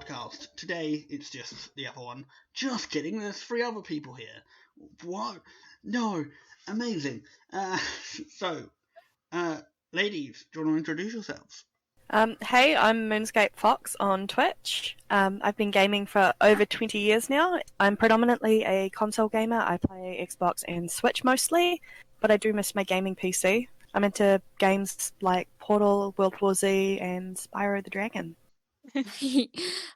podcast. Today, it's just the other one. Just kidding, there's 3 other people here. What? No. Amazing. Ladies, do you want to introduce yourselves? Hey, I'm Moonscapefox on Twitch. I've been gaming for over 20 years now. I'm predominantly a console gamer. I play Xbox and Switch mostly, but I do miss my gaming PC. I'm into games like Portal, World War Z, and Spyro the Dragon.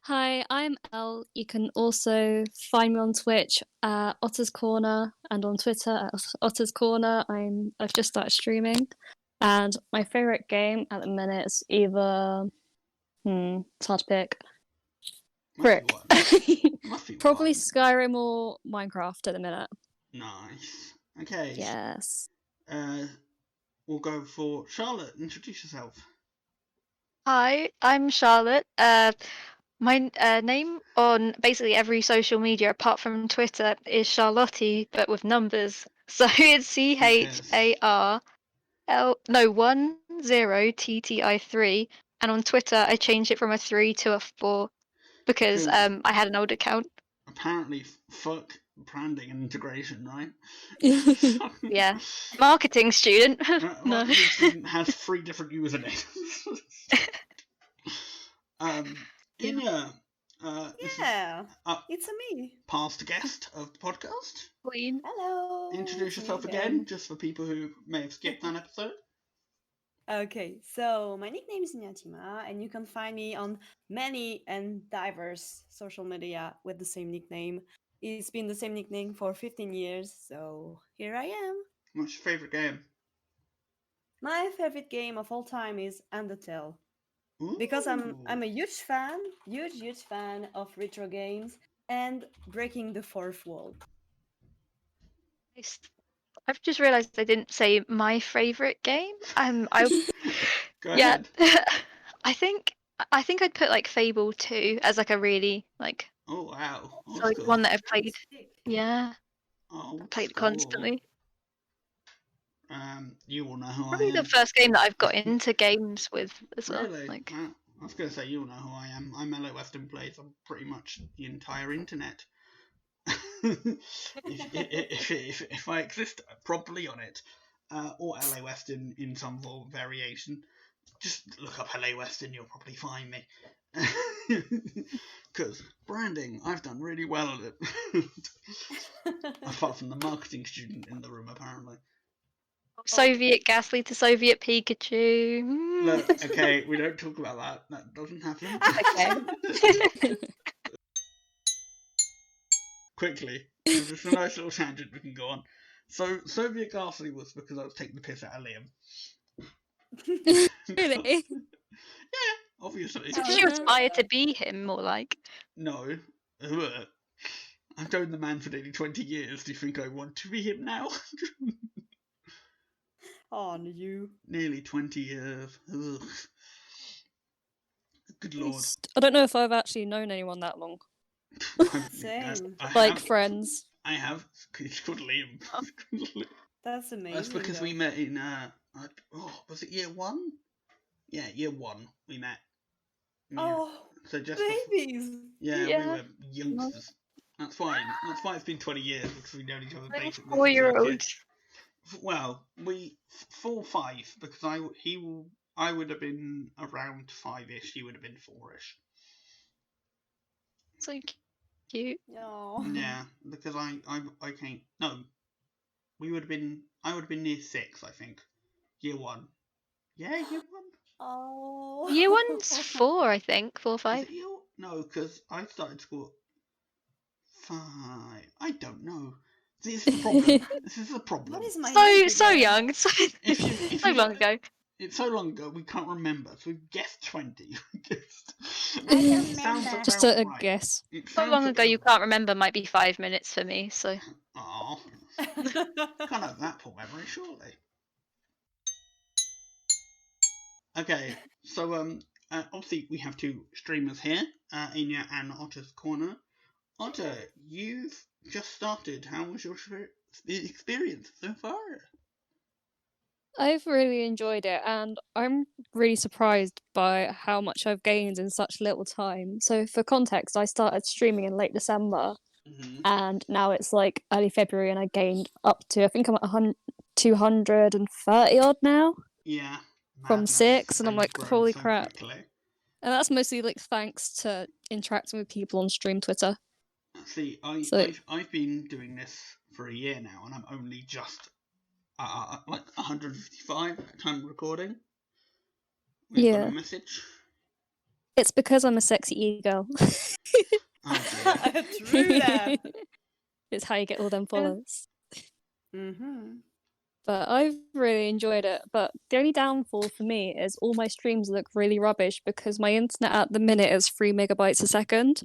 Hi, I'm Elle. You can also find me on Twitch at Otter's Corner and on Twitter at Otter's Corner. I've just started streaming, and my favorite game at the minute is either it's hard to pick. Frick. Probably Skyrim or Minecraft at the minute. Nice. Okay. Yes. We'll go for Charlotte. Introduce yourself. Hi, I'm Charlotte. My name on basically every social media apart from Twitter is Charlotte, but with numbers. So it's CHARL10TTI3, and on Twitter I changed it from a 3 to a 4 because I had an old account. Apparently, fuck branding and integration, right? Yeah, marketing student. No, student has 3 different usernames. Inya, it's me. Past guest of the podcast. Queen. Hello. Introduce yourself again, just for people who may have skipped that episode. Okay, so my nickname is Innyatima, and you can find me on many and diverse social media with the same nickname. It's been the same nickname for 15 years, so here I am. What's your favourite game? My favorite game of all time is Undertale. Ooh. Because I'm a huge fan of retro games and breaking the fourth wall. I've just realised I didn't say my favourite game. Go ahead. I think I'd put like Fable 2 as like a really like. Oh wow. So like one that I've played. Yeah. Oh, played constantly. You will know who Probably I am. the first game that I've got into games with as well. Really? Like... I was going to say you will know who I am. I'm Elle Weston plays on pretty much the entire internet. if I exist properly on it, or LA Weston in some form of variation, just look up LA Weston, you'll probably find me. Because branding, I've done really well at it. Apart from the marketing student in the room, apparently. Soviet Ghastly to Soviet Pikachu. Look, okay, we don't talk about that. That doesn't happen. Okay. Quickly, there's just a nice little tangent we can go on. So, Soviet Ghastly was because I was taking the piss out of Liam. Really? Yeah, obviously. Did you aspire to be him more like? No. I've known the man for nearly 20 years. Do you think I want to be him now? On you. Nearly 20 years. Ugh. Good lord. I don't know if I've actually known anyone that long. Same. Like friends. I have. It's called Liam. That's amazing. That's because we met in, was it year 1? Yeah, year 1 we met. Yeah. Oh, so just babies! We were youngsters. That's why it's been 20 years, because we've known each other basically. 4-year-olds. Well, 4, 5, because I would have been around 5-ish, he would have been 4-ish. So cute. No. Yeah, because I can't. No, I would have been near 6, I think. Year 1. Yeah, year 1. Oh. Year 1's 4, I think. 4 or 5. No, because I started school at 5. I don't know. This is the problem. This is the problem. What is my so young. So long ago. It's so long ago we can't remember. So we've guessed 20. Just a guess. So long ago you can't remember might be 5 minutes for me. So. Oh. Can't have that poor memory, surely. Okay, so obviously we have 2 streamers here, Inya and Otter's Corner. Otter, you've just started. How was your experience so far? I've really enjoyed it, and I'm really surprised by how much I've gained in such little time. So, for context, I started streaming in late December, Hmm. and now it's like early February, and I gained up to, I think I'm at 230 odd now Yeah. from Madness. 6, and So I'm you've like, grown holy so crap. quickly. And that's mostly like thanks to interacting with people on stream Twitter. See, So, I've been doing this for a year now, and I'm only just like 155 at time of recording. We've got a yeah. message. It's because I'm a sexy e-girl. Oh dear. True that. It's how you get all them followers. Mm-hmm. But I've really enjoyed it. But the only downfall for me is all my streams look really rubbish because my internet at the minute is 3 megabytes a second.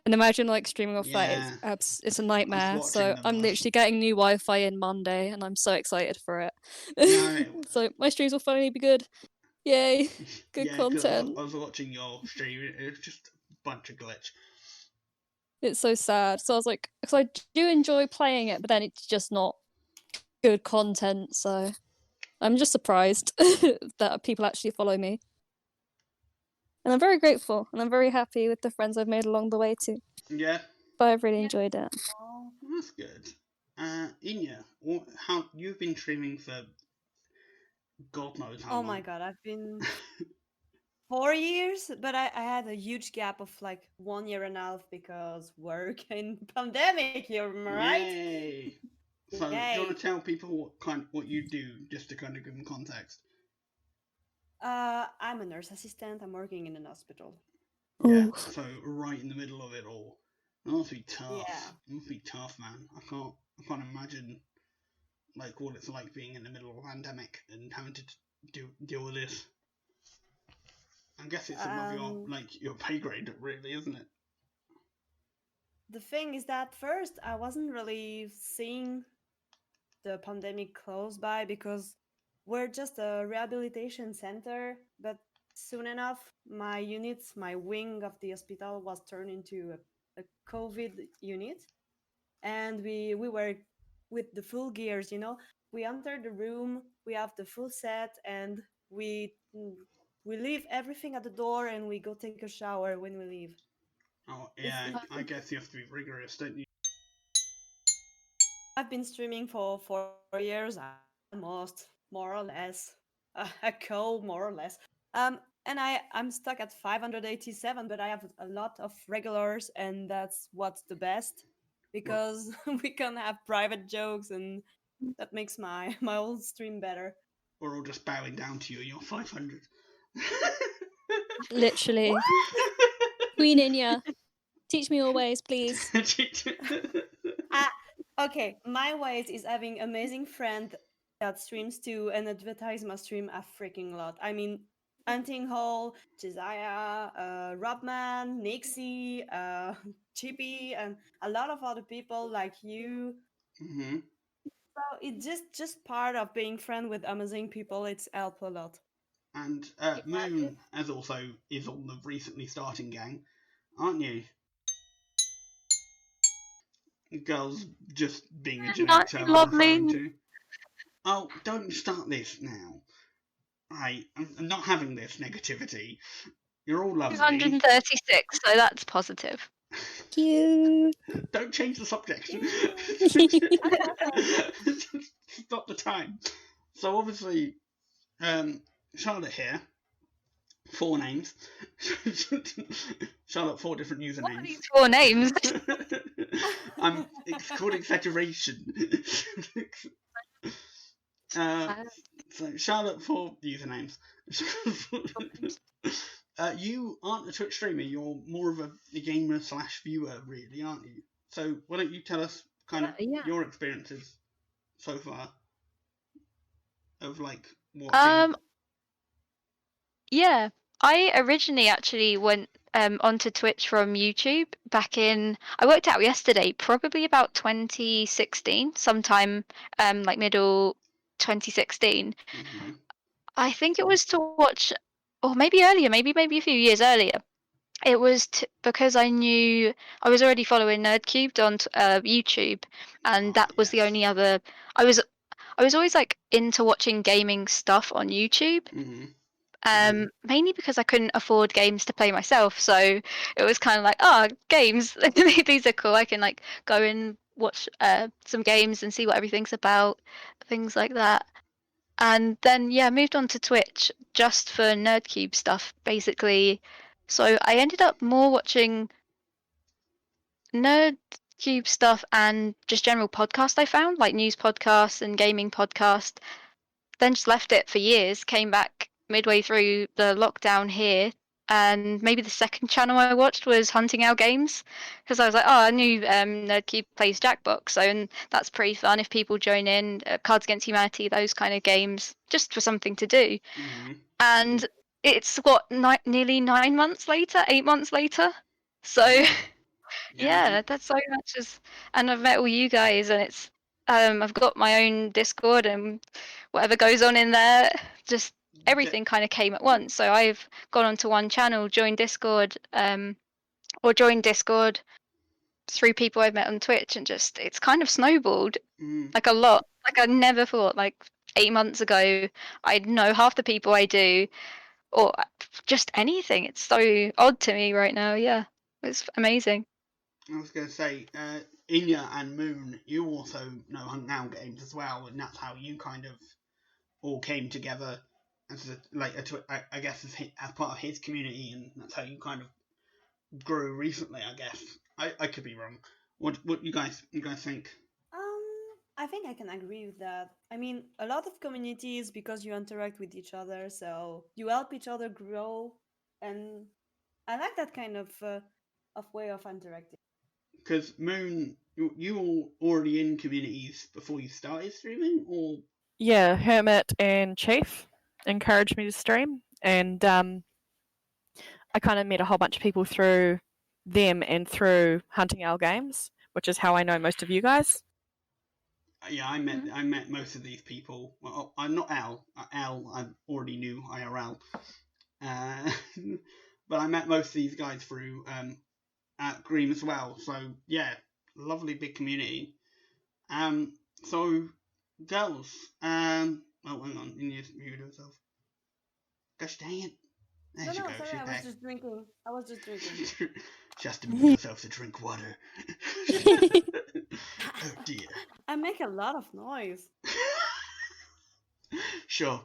And imagine like streaming off Yeah. that, it's a I was nightmare. watching So them I'm last. literally getting new Wi-Fi in Monday, and I'm so excited for it. No. So my streams will finally be good. Yay! Good Yeah, because content. I was watching your stream. It was just a bunch of glitch. It's so sad. So I was like, because I do enjoy playing it, but then it's just not good content. So I'm just surprised that people actually follow me. And I'm very grateful, and I'm very happy with the friends I've made along the way too. Yeah, But I've really enjoyed it. Oh, that's good. Inya, how you've been streaming for God knows how oh long. my god, I've been 4 years, but I had a huge gap of like 1.5 years because work and pandemic, you're right? Yay! So, do you want Yay. to tell people what you do, just to kind of give them context? I'm a nurse assistant. I'm working in an hospital. Yeah. Ooh. So right in the middle of it all. That must be tough. Yeah. It must be tough, man. I can't imagine like what it's like being in the middle of a pandemic and having to deal with this. I guess it's above your pay grade, really, isn't it? The thing is that first I wasn't really seeing the pandemic close by because we're just a rehabilitation center, but soon enough my wing of the hospital was turned into a COVID unit, and we were with the full gears, we enter the room, we have the full set, and we leave everything at the door and we go take a shower when we leave. Oh yeah, I guess you have to be rigorous, don't you? I've been streaming for 4 years, almost, more or less, a co, more or less. And I'm stuck at 587, but I have a lot of regulars, and that's what's the best because we can have private jokes, and that makes my whole stream better. We're all just bowing down to you. You're 500. Literally. Queen Inya, teach me your ways, please. Okay, my ways is having amazing friend that streams too and advertise my stream a freaking lot. I mean, Hunting Hall, Josiah, Robman, Nixie, Chippy, and a lot of other people like you. Mm-hmm. So it's just part of being friend with amazing people. It's helped a lot. And Moon as also is on the recently starting gang, aren't you? Girls just being a generic term I'm referring to. Oh, don't start this now. Right, I'm not having this negativity. You're all lovely. 236, so that's positive. Cute. Don't change the subject. Stop the time. So obviously, Charlotte here. 4 names. Charlotte, 4 different usernames. What are these 4 names? It's called exaggeration. So Charlotte, 4 usernames. You aren't a Twitch streamer. You're more of a gamer / viewer, really, aren't you? So why don't you tell us kind of your experiences so far of like watching? Yeah, I originally actually went onto Twitch from YouTube back in, I worked out yesterday, probably about 2016, sometime like middle 2016. Mm-hmm. I think it was to watch, or maybe earlier, maybe a few years earlier. It was because I knew I was already following Nerdcubed on YouTube, and that was the only other. I was always like into watching gaming stuff on YouTube. Mainly because I couldn't afford games to play myself, so it was kind of like, oh, games, these are cool. I can like go and watch some games and see what everything's about, things like that. And then yeah, moved on to Twitch just for NerdCube stuff, basically. So I ended up more watching NerdCube stuff and just general podcasts I found, like news podcasts and gaming podcasts. Then just left it for years, came back midway through the lockdown here, and maybe the second channel I watched was Hunting Owl Games, because I was like, oh, I knew NerdCube plays Jackbox, so and that's pretty fun if people join in, Cards Against Humanity, those kind of games, just for something to do. And it's what, nearly 9 months later, 8 months later, so yeah, that's so much as, and I've met all you guys, and it's I've got my own Discord and whatever goes on in there, just everything kind of came at once. So I've gone onto one channel, joined Discord, or joined Discord through people I've met on Twitch, and just it's kind of snowballed like a lot. Like I never thought, like 8 months ago, I'd know half the people I do, or just anything. It's so odd to me right now. Yeah, it's amazing. I was going to say, Inya and Moon, you also know Hunt Now Games as well, and that's how you kind of all came together as I guess as part of his community, and that's how you kind of grew recently. I guess I could be wrong. What you guys think? I think I can agree with that. I mean, a lot of communities, because you interact with each other, so you help each other grow, and I like that kind of way of interacting. Because Moon, you all already in communities before you started streaming, or? Yeah, Hermit and Chief encouraged me to stream, and I kind of met a whole bunch of people through them and through Hunting Owl Games, which is how I know most of you guys. Yeah, I met most of these people. Well, I'm not Elle. Elle, I already knew IRL, but I met most of these guys through at Green as well. So yeah, lovely big community. So girls, oh hang on, you need to mute yourself. Gosh dang it! There No, you go. sorry, I was just drinking. She has to mute herself to drink water. Oh dear. I make a lot of noise. Sure.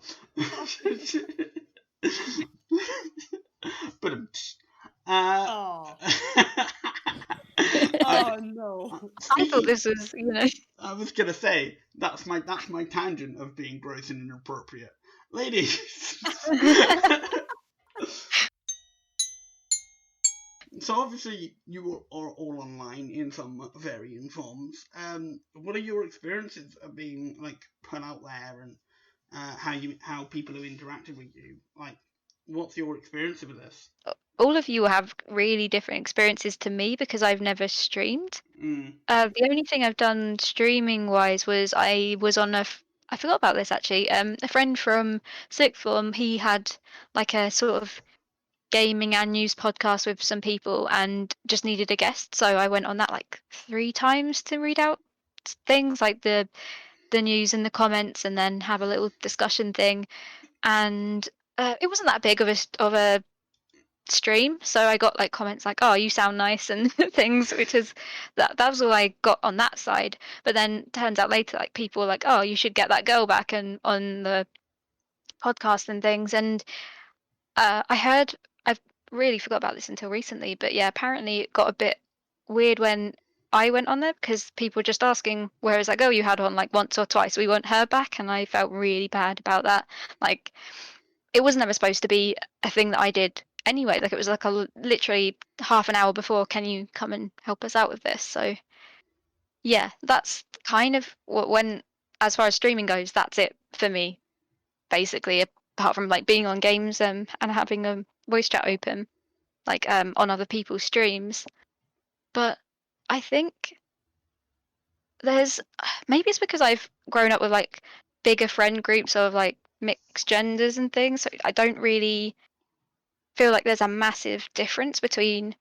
But Oh. Oh no. I thought this was, I was gonna say that's my tangent of being gross and inappropriate, ladies. So obviously you are all online in some varying forms. What are your experiences of being like put out there, and how people have interacted with you? Like, what's your experience with this? all of you have really different experiences to me because I've never streamed. The only thing I've done streaming wise was I was on I forgot about this actually. A friend from sixth form, he had like a sort of gaming and news podcast with some people and just needed a guest, so I went on that like 3 times to read out things like the news and the comments, and then have a little discussion thing. And it wasn't that big of a stream, so I got like comments like, oh, you sound nice and things, which is that was all I got on that side. But then turns out later, like, people were like, oh, you should get that girl back and on the podcast and things. And I've really forgot about this until recently, but yeah, apparently it got a bit weird when I went on there, because people were just asking, where is that girl you had on, like, once or twice. We weren't heard back, and I felt really bad about that. Like, it wasn't ever supposed to be a thing that I did anyway. Like, it was like literally half an hour before, can you come and help us out with this? So yeah, that's kind of when, as far as streaming goes, that's it for me, basically, apart from like being on games and having a voice chat open, like on other people's streams. But I think maybe it's because I've grown up with like bigger friend groups of like mixed genders and things, so I don't really feel like there's a massive difference between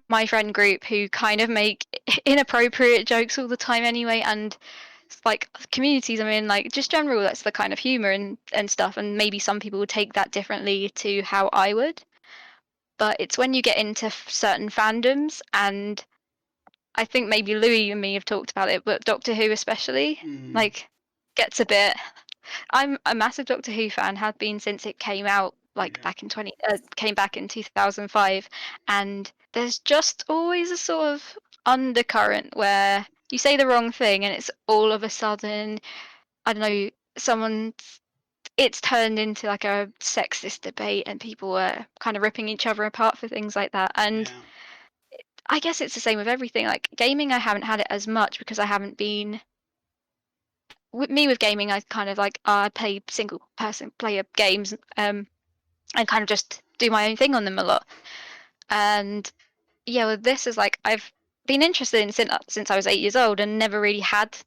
my friend group, who kind of make inappropriate jokes all the time anyway, and like communities I'm in, like just general, that's the kind of humor and stuff, and maybe some people would take that differently to how I would. But it's when you get into certain fandoms, and I think maybe Louis and me have talked about it, but Doctor Who especially, like, gets a bit. I'm a massive Doctor Who fan, have been since it came out, like back in came back in 2005, and there's just always a sort of undercurrent where you say the wrong thing, and it's all of a sudden, I don't know, it's turned into like a sexist debate, and people are kind of ripping each other apart for things like that. And I guess it's the same with everything. Like gaming, I haven't had it as much because I haven't been. With gaming, I kind of like I play single person player games, and kind of just do my own thing on them a lot. And yeah, with this is like I've been interested in since I was 8 years old, and never really had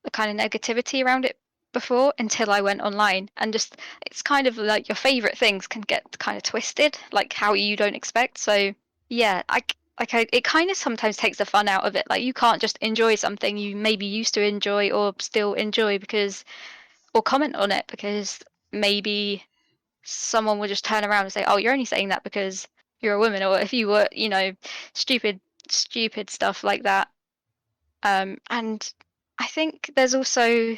the kind of negativity around it before until I went online. And just it's kind of like your favorite things can get kind of twisted, like how you don't expect. So yeah, it kind of sometimes takes the fun out of it. Like you can't just enjoy something you maybe used to enjoy or still enjoy or comment on it, because maybe someone will just turn around and say, "Oh, you're only saying that because you're a woman," or if you were, stupid stuff like that. And I think there's also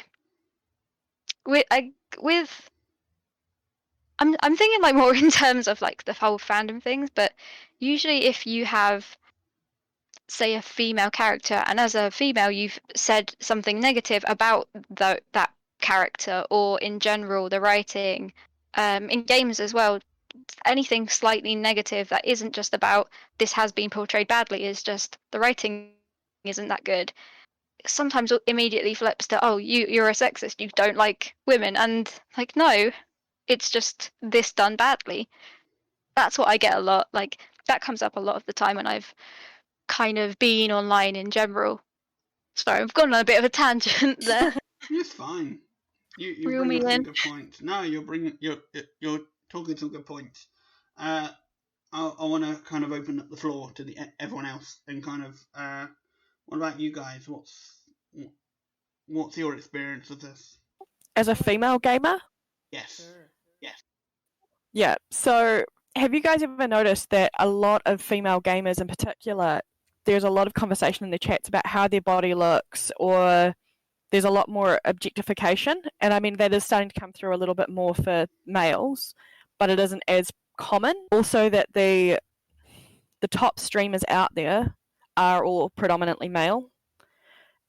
with I'm thinking like more in terms of like the whole fandom things, but usually if you have, say, a female character, and as a female you've said something negative about that character, or in general the writing, in games as well, anything slightly negative that isn't just about this has been portrayed badly, is just the writing isn't that good, sometimes immediately flips to, oh, you're a sexist, you don't like women. And like, no, it's just this done badly. That's what I get a lot. Like that comes up a lot of the time when I've kind of been online in general. Sorry, I've gone on a bit of a tangent there. It's fine. You Reel bring me up some in. good points. No, you're talking some good points. I want to kind of open up the floor to everyone else, and kind of what about you guys? What's your experience of this? As a female gamer? Yes. Yeah. So, have you guys ever noticed that a lot of female gamers in particular, there's a lot of conversation in the chats about how their body looks, or there's a lot more objectification? And I mean, that is starting to come through a little bit more for males, but it isn't as common. Also, that the top streamers out there are all predominantly male.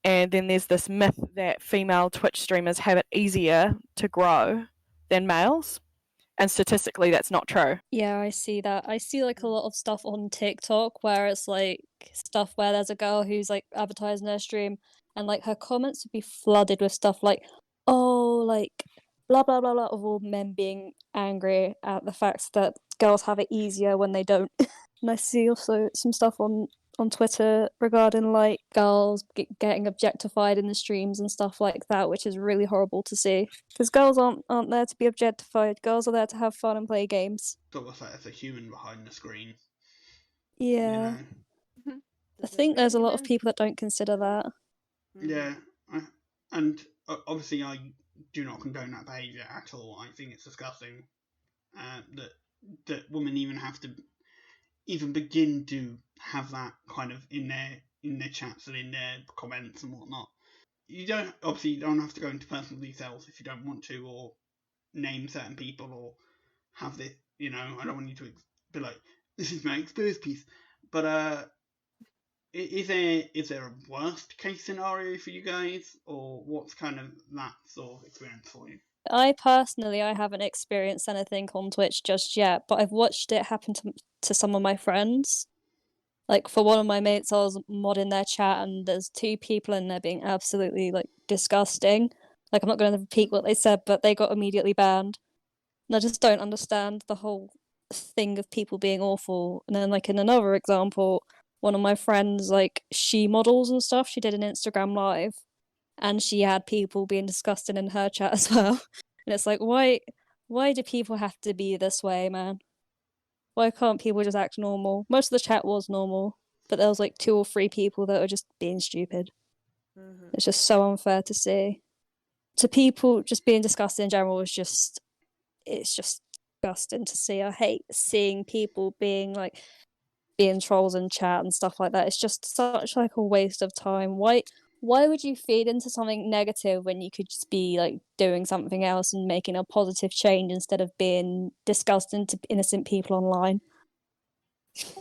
And then there's this myth that female Twitch streamers have it easier to grow than males. And statistically, that's not true. Yeah, I see that. I see like a lot of stuff on TikTok where it's like stuff where there's a girl who's like advertising her stream, and like her comments would be flooded with stuff like, oh, like blah blah blah blah, of all men being angry at the fact that girls have it easier when they don't. And I see also some stuff on Twitter regarding like girls getting objectified in the streams and stuff like that, which is really horrible to see, because girls aren't there to be objectified. Girls are there to have fun and play games. Sort of like as a human behind the screen. Yeah. You know? I think there's a lot of people that don't consider that. Yeah, and obviously I do not condone that behaviour at all. I think it's disgusting that women even have to even begin to have that kind of in their chats and in their comments and whatnot. You don't have to go into personal details if you don't want to, or name certain people, or have this. I don't want you to be like, this is my exposed piece. But is there a worst case scenario for you guys, or what's kind of that sort of experience for you? I haven't experienced anything on Twitch just yet, but I've watched it happen to some of my friends. Like for one of my mates, I was modding their chat, and there's 2 people in there being absolutely like disgusting. Like I'm not going to repeat what they said, but they got immediately banned. And I just don't understand the whole thing of people being awful. And then like in another example, one of my friends, like she models and stuff, she did an Instagram live, and she had people being disgusting in her chat as well. And it's like, why do people have to be this way, man? Why can't people just act normal? Most of the chat was normal, but there was like 2 or 3 people that were just being stupid. It's just so unfair to see. To people, just being disgusted in general it's just disgusting to see. I hate seeing people being trolls in chat and stuff like that. It's just such like a waste of time. Why would you feed into something negative when you could just be like doing something else and making a positive change instead of being disgusting to innocent people online?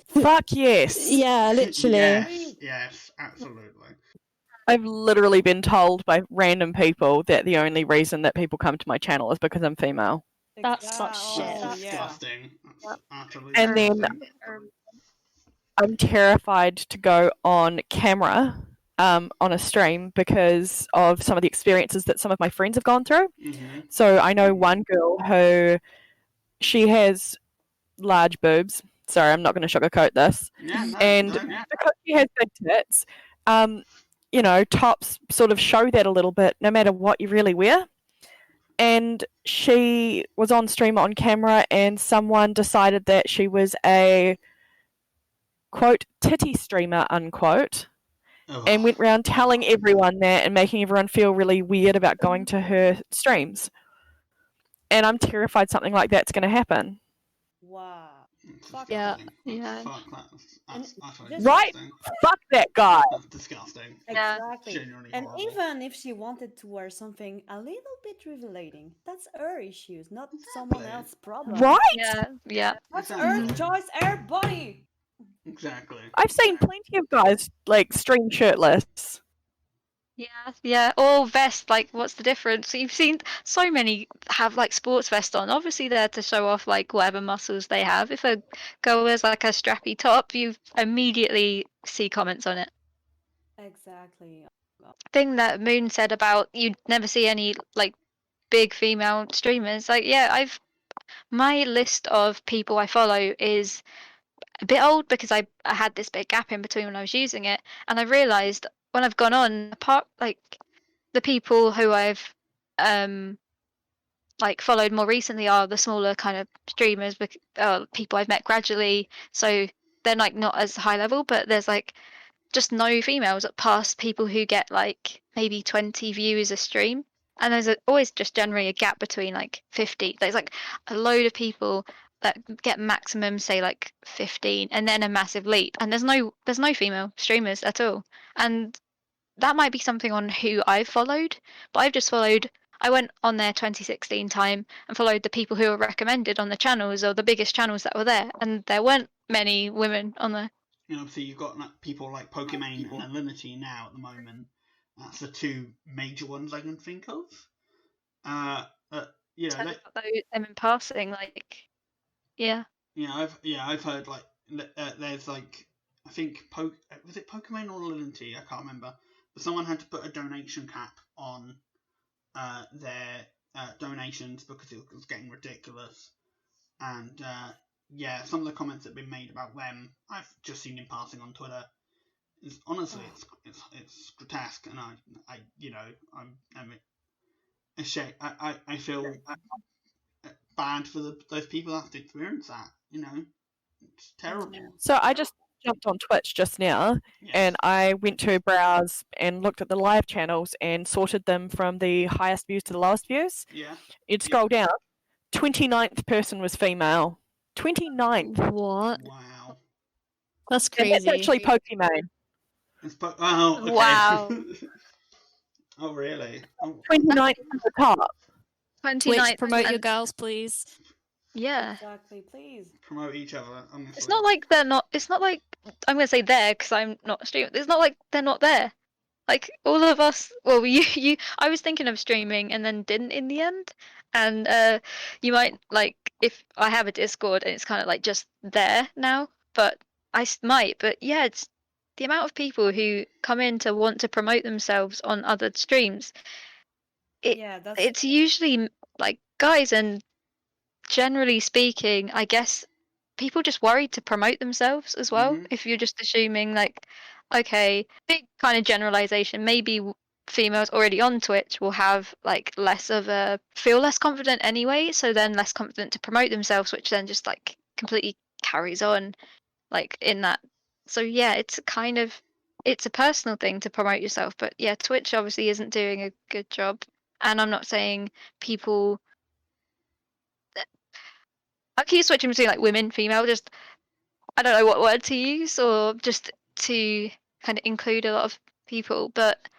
Fuck yes. Yeah, literally. yes, absolutely. I've literally been told by random people that the only reason that people come to my channel is because I'm female. That's such shit. That's Yeah. disgusting. That's utterly And then disgusting. I'm terrified to go on camera on a stream because of some of the experiences that some of my friends have gone through. Mm-hmm. So I know one girl who she has large boobs. Sorry, I'm not going to sugarcoat this. Yeah, no, And don't. because she has big tits, you know, tops sort of show that a little bit no matter what you really wear. And she was on stream on camera and someone decided that she was a quote titty streamer unquote and went around telling everyone that and making everyone feel really weird about going to her streams. And I'm terrified something like that's going to happen. Wow. Fuck Yeah. Yeah. That's utterly Right? disgusting. Fuck that guy. That's disgusting. Yeah. Exactly. Genuinely And horrible. even if she wanted to wear something a little bit revealing, that's her issues, not someone Exactly. else's problem. Right? Yeah. That's Exactly. her choice, her body. Exactly. I've seen plenty of guys like stream shirtless. Yeah, or vest. Like, what's the difference? You've seen so many have like sports vest on. Obviously, they're to show off like whatever muscles they have. If a girl wears like a strappy top, you immediately see comments on it. Exactly. Thing that Moon said about you'd never see any like big female streamers. Like, yeah, my list of people I follow is a bit old because I had this big gap in between when I was using it, and I realised when I've gone on, apart like the people who I've like followed more recently are the smaller kind of streamers, people I've met gradually, so they're like not as high level, but there's like just no females past people who get like maybe 20 views a stream, and there's always just generally a gap between like 50. There's like a load of people that get maximum say like 15 and then a massive leap, and there's no female streamers at all. And that might be something on who I've followed, but I went on their 2016 time and followed the people who were recommended on the channels or the biggest channels that were there, and there weren't many women on there. You know, obviously you've got people like Pokimane and Ilmapgaming now at the moment. That's the two major ones I can think of. You know, Them in passing, like, yeah. Yeah, I've heard like there's like I think was it Pokimane or Linty? I can't remember. But someone had to put a donation cap on their donations because it was getting ridiculous. And yeah, some of the comments that have been made about them, I've just seen in passing on Twitter. Honestly, it's grotesque, and I'm ashamed. I feel bad for those people that have to experience that. You know, it's terrible. So I just jumped on Twitch just now Yes. and I went to browse and looked at the live channels and sorted them from the highest views to the lowest views. Yeah. You'd scroll down, 29th person was female. 29th. What? Wow. That's And crazy. that's actually Pokimane. Oh, okay. Wow. Oh, really? Oh, 29th at the top. 29th. Twitch, promote your and- girls, please. Yeah. Exactly, please. promote each other. Honestly. It's not like they're not. It's not like I'm gonna say there because I'm not a streamer. It's not like they're not there. Like all of us. Well, you. I was thinking of streaming and then didn't in the end. And you might like if I have a Discord and it's kind of like just there now. But I might. But yeah, it's the amount of people who come in to want to promote themselves on other streams. Yeah, that's It's usually like guys, and generally speaking, I guess people just worried to promote themselves as well. Mhm. If you're just assuming like, okay, big kind of generalization, maybe females already on Twitch will have like less of a feel less confident anyway, so then less confident to promote themselves, which then just like completely carries on like in that. So yeah, it's kind of it's a personal thing to promote yourself. But yeah, Twitch obviously isn't doing a good job. And I'm not saying people. I keep switching between like women, female. Just I don't know what word to use, or just to kind of include a lot of people. But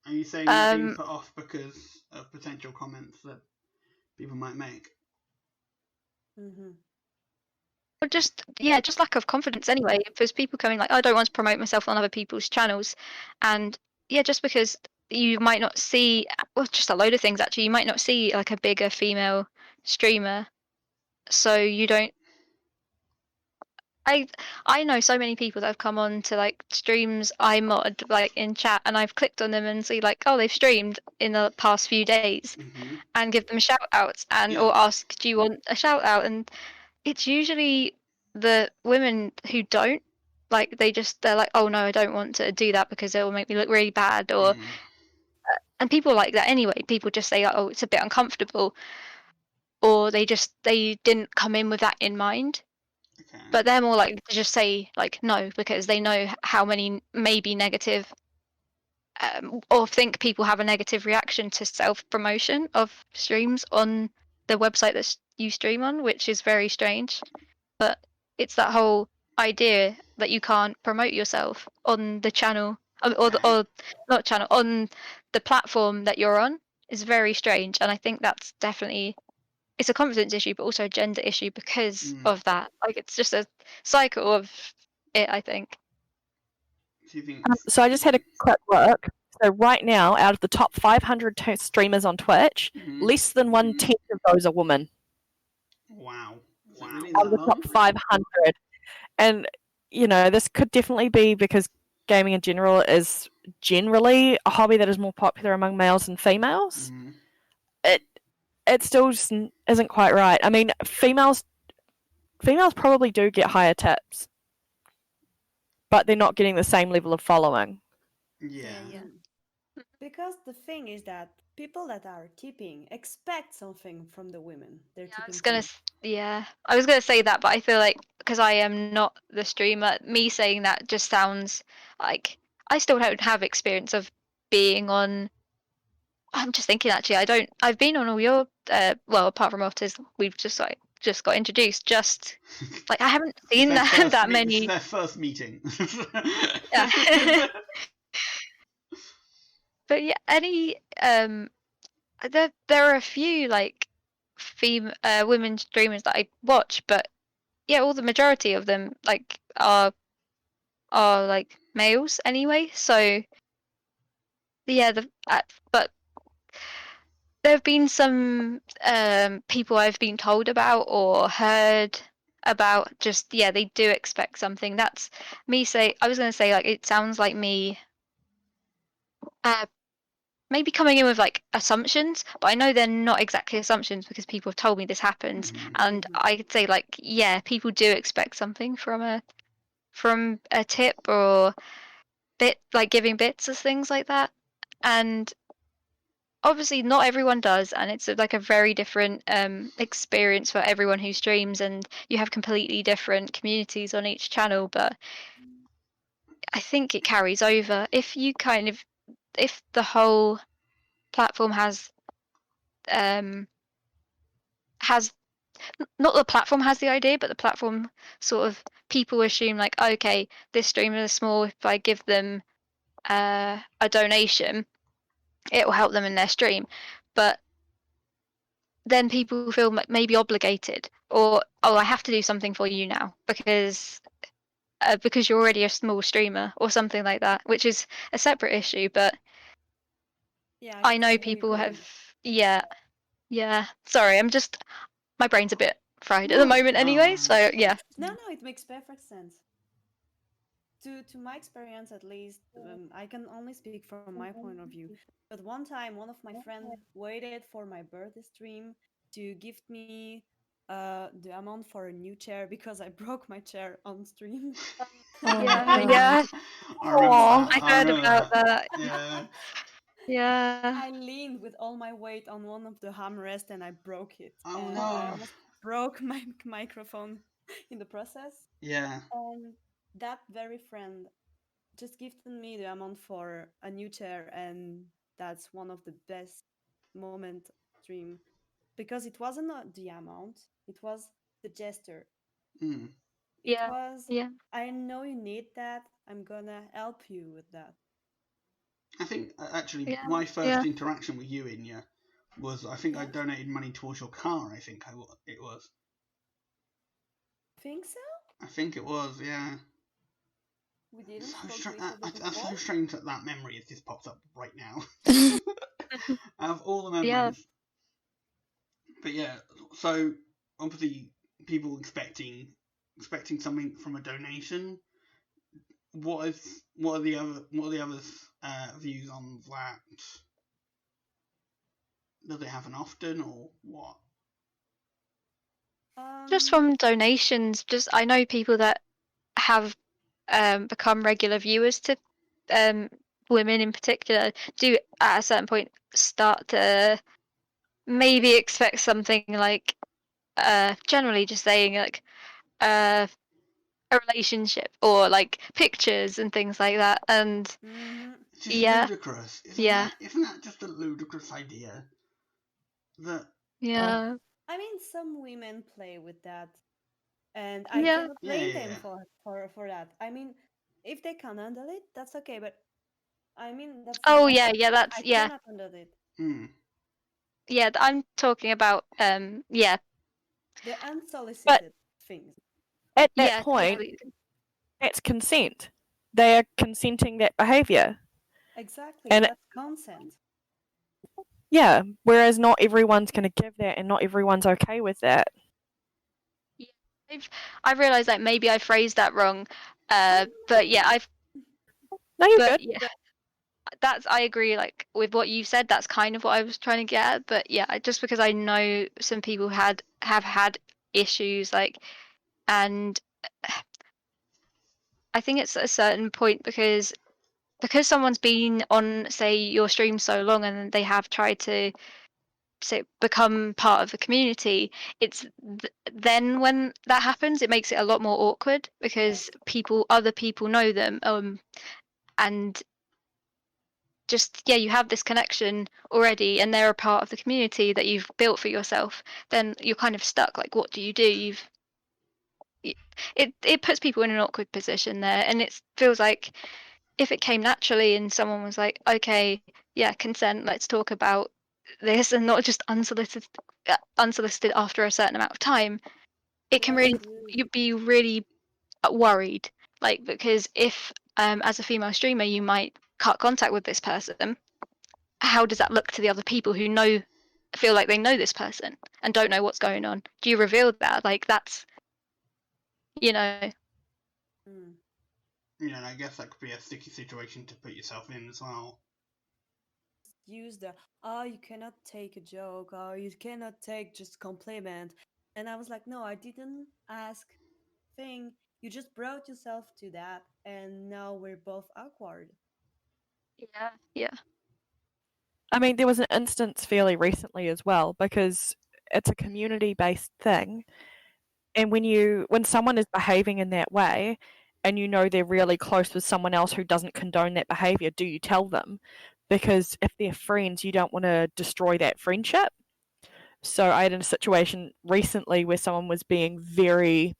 Are you saying you're being put off because of potential comments that people might make? Mm-hmm. or just lack of confidence anyway. If there's people coming like, I don't want to promote myself on other people's channels, and yeah, just because you might not see, well, just a load of things actually. You might not see like a bigger female streamer, so you don't. I know so many people that have come on to like streams I mod like in chat, and I've clicked on them and see like, oh, they've streamed in the past few days, and give them shout outs and or ask, do you want a shout out? And it's usually the women who don't, like they're like, oh no, I don't want to do that because it will make me look really bad, or and people like that anyway. People just say, oh, it's a bit uncomfortable, or they didn't come in with that in mind. Okay. But they're more likely to just say like no because they know how many maybe negative or think people have a negative reaction to self-promotion of streams on the website that you stream on, which is very strange. But it's that whole idea that you can't promote yourself on the channel or not channel, on the platform that you're on, is very strange. And I think that's definitely, it's a confidence issue, but also a gender issue because of that. Like it's just a cycle of it, I think. Do you think So I just had a quick look. So right now, out of the top 500 streamers on Twitch, less than 1/10 of those are women. Wow. Is it really Out of that the top low? 500. And, you know, this could definitely be because gaming in general is generally a hobby that is more popular among males than females. It still just isn't quite right. I mean, females probably do get higher tips, but they're not getting the same level of following. Yeah. Because the thing is that people that are tipping expect something from the women. They're tipping. I was gonna say that, but I feel like because I am not the streamer, me saying that just sounds like I still don't have experience of being on. I'm just thinking actually, I've been on all your well, apart from Otters, we've just got introduced. Just like I haven't seen that many. This is their first meeting. Yeah. But yeah, any there are a few like women streamers that I watch, but yeah, all the majority of them like are like males anyway. So yeah, but there have been some people I've been told about or heard about. Just yeah, they do expect something. That's me say. I was gonna say like it sounds like me. Maybe coming in with like assumptions, but I know they're not exactly assumptions because people have told me this happens, and I could say like, yeah, people do expect something from a tip or bit like giving bits of things like that, and obviously not everyone does, and it's like a very different experience for everyone who streams, and you have completely different communities on each channel, but I think it carries over if the whole platform has not the platform has the idea, but the platform sort of people assume like, okay, this streamer is small. If I give them a donation, it will help them in their stream. But then people feel maybe obligated, or oh, I have to do something for you now because you're already a small streamer or something like that, which is a separate issue. But yeah, I know people have Sorry, my brain's a bit fried at the moment anyway. So yeah. No, it makes perfect sense. To my experience, at least, I can only speak from my point of view. But one time, one of my friends waited for my birthday stream to gift me the amount for a new chair because I broke my chair on stream. Yeah. I heard about that. Yeah. I leaned with all my weight on one of the armrests and I broke it. Oh and no! I almost broke my microphone in the process. Yeah. that very friend just gifted me the amount for a new chair, and that's one of the best moment stream because it wasn't the amount, it was the gesture. Mm. It Yeah. was, Yeah. I know you need that, I'm gonna help you with that. I think actually Yeah. my first Yeah. interaction with you, Inya, was I think I Yes, donated money towards your car. I think it was. think so. I think it was. Yeah. We didn't So spoke to each other That's before. so strange that that memory has just popped up right now. Out of all the Yeah. memories. But yeah, so obviously people expecting something from a donation. What are the others' views on that? Do they happen often or what? Just Um, from donations, just I know people that have become regular viewers to women in particular do at a certain point start to maybe expect something like generally just saying like a relationship or like pictures and things like that, and mhm. It's just yeah. ludicrous, Yeah. Isn't that just a ludicrous idea? That Yeah. I mean, some women play with that, and I Yeah. cannot yeah, blame yeah, them yeah. for that. I mean, if they can handle it, that's okay. But I mean, that's not Oh me. yeah, yeah, that's I yeah. cannot handle it. Hmm. Yeah, I'm talking about yeah. The But unsolicited things. at that Yeah, point, totally. that's consent. They are consenting that behaviour. Exactly, And that's consent. yeah, whereas not everyone's going to give that and not everyone's okay with that. Yeah, I've realized that maybe I phrased that wrong. Oh, But yeah, No, you're but good. yeah, that's I agree. Like with what you said, that's kind of what I was trying to get at. But yeah, just because I know some people have had issues, like, and I think it's at a certain point because someone's been on, say, your stream so long, and they have tried to say become part of the community, it's then when that happens it makes it a lot more awkward because other people know them, and just yeah, you have this connection already and they're a part of the community that you've built for yourself. Then you're kind of stuck, like what do? It puts people in an awkward position there, and it feels like if it came naturally and someone was like, okay, yeah, consent, let's talk about this, and not just unsolicited after a certain amount of time, it can that's really, true. you'd be really worried, like, because if as a female streamer you might cut contact with this person, how does that look to the other people who feel like they know this person and don't know what's going on? Do you reveal that? Like that's, you know. Mm. Yeah, and I guess that could be a sticky situation to put yourself in as well. Use the, oh, you cannot take a joke, oh, you cannot take just compliment. And I was like, no, I didn't ask thing. You just brought yourself to that, and now we're both awkward. Yeah. Yeah. I mean, there was an instance fairly recently as well because it's a community-based thing, and when someone is behaving in that way, and you know they're really close with someone else who doesn't condone that behavior, do you tell them? Because if they're friends, you don't want to destroy that friendship. So I had a situation recently where someone was being very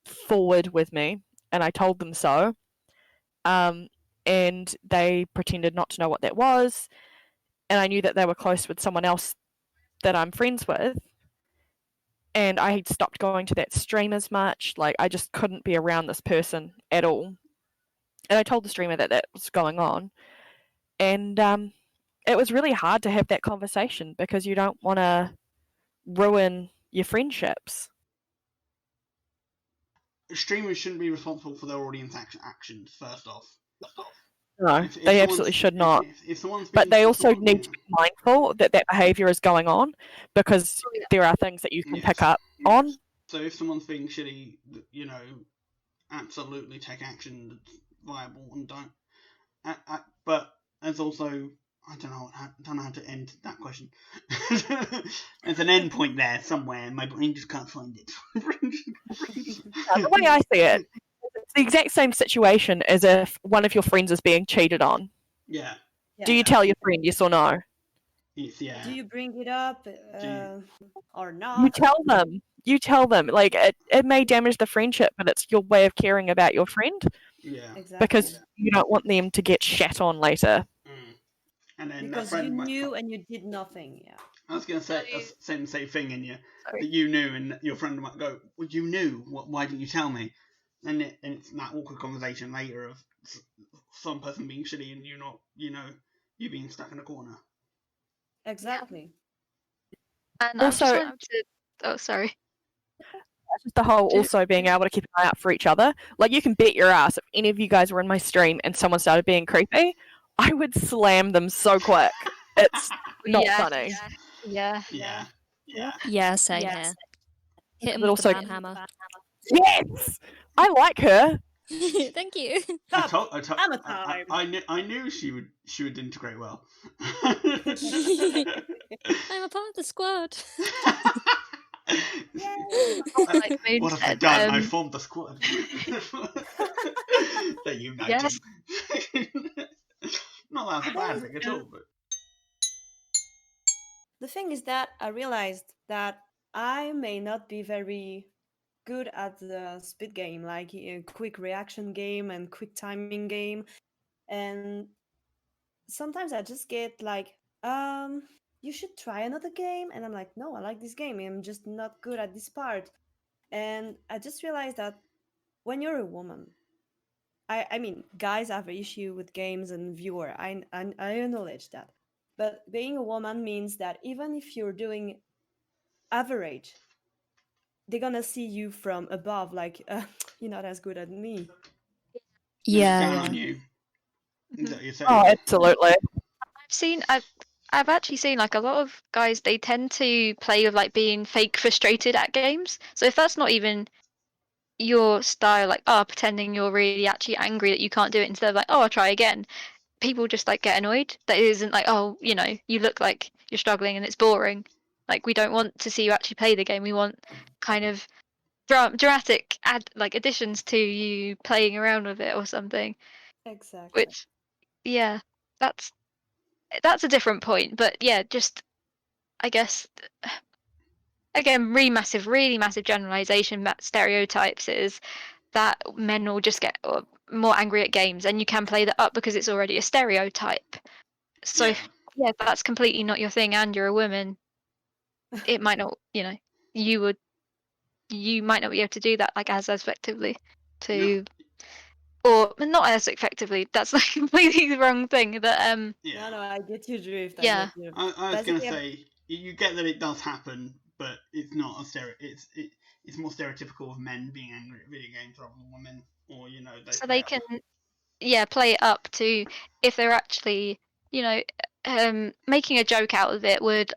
forward with me, and I told them so. And they pretended not to know what that was, and I knew that they were close with someone else that I'm friends with, and I had stopped going to that stream as much. Like, I just couldn't be around this person at all. And I told the streamer that that was going on, and it was really hard to have that conversation because you don't want to ruin your friendships. Streamers shouldn't be responsible for their audience actions. First off, No, they absolutely should not. If someone's But being, they also need to be mindful that that behaviour is going on because Oh, yeah. there are things that you can Yes. pick up on. So if someone's being shitty, you know, absolutely take action that's viable and don't. But there's also, I don't know how to end that question. There's an end point there somewhere, and my brain just can't find it. The way I see it, it's the exact same situation as if one of your friends is being cheated on. Yeah. Do you tell your friend, yes or no? Yeah. Do you bring it up or You not? tell them. You tell them. Like, it may damage the friendship, but it's your way of caring about your friend Yeah. Exactly. because you don't want them to get shat on later. And then Because that you friend might knew and you did nothing. Yeah. I was going to say same thing in you Sorry. that you knew, and your friend might go, "Well, you knew. Why didn't you tell me?" And it's that awkward conversation later of some person being shitty and you being stuck in a corner. Exactly. And Also- I just wanted to. Oh, sorry. That's just the whole also being able to keep an eye out for each other. Like, you can bet your ass if any of you guys were in my stream and someone started being creepy, I would slam them so quick. It's not Yeah, funny. Yeah. Yeah, same here. Hit him But with the also- ban hammer. Yes! I like her. Thank you. Hammer time. I knew she would integrate well. I'm a part of the squad. Like What have I Moon done? said, I formed the squad. They're uniting. Yes. Not that a bad thing at all, but The thing is that I realized that I may not be very good at the speed game, like a quick reaction game and quick timing game. And sometimes I just get like, you should try another game. And I'm like, no, I like this game. I'm just not good at this part. And I just realized that when you're a woman, I mean, guys have an issue with games and viewer. I acknowledge that. But being a woman means that even if you're doing average, they're gonna see you from above, like, you're not as good as me. down on Yeah. you. Is that what you're saying? Oh, absolutely. I've actually seen like a lot of guys, they tend to play with like being fake frustrated at games. So if that's not even your style, like pretending you're really actually angry that you can't do it instead of like, I'll try again, people just like get annoyed. That it isn't like, you look like you're struggling and it's boring. Like, we don't want to see you actually play the game. We want kind of dramatic additions to you playing around with it or something. Exactly. Which, yeah, that's a different point. But yeah, just I guess again, really massive generalization that stereotypes is that men will just get more angry at games, and you can play that up because it's already a stereotype. So yeah, if that's completely not your thing, and you're a woman, it might not. You might not be able to do that like as effectively or not as effectively. That's like completely the wrong thing. That No, I get your drift. Yeah. I was going to say you get that it does happen, but it's not a it's more stereotypical of men being angry at video games rather than women, or so they can play it up to if they're actually making a joke out of it would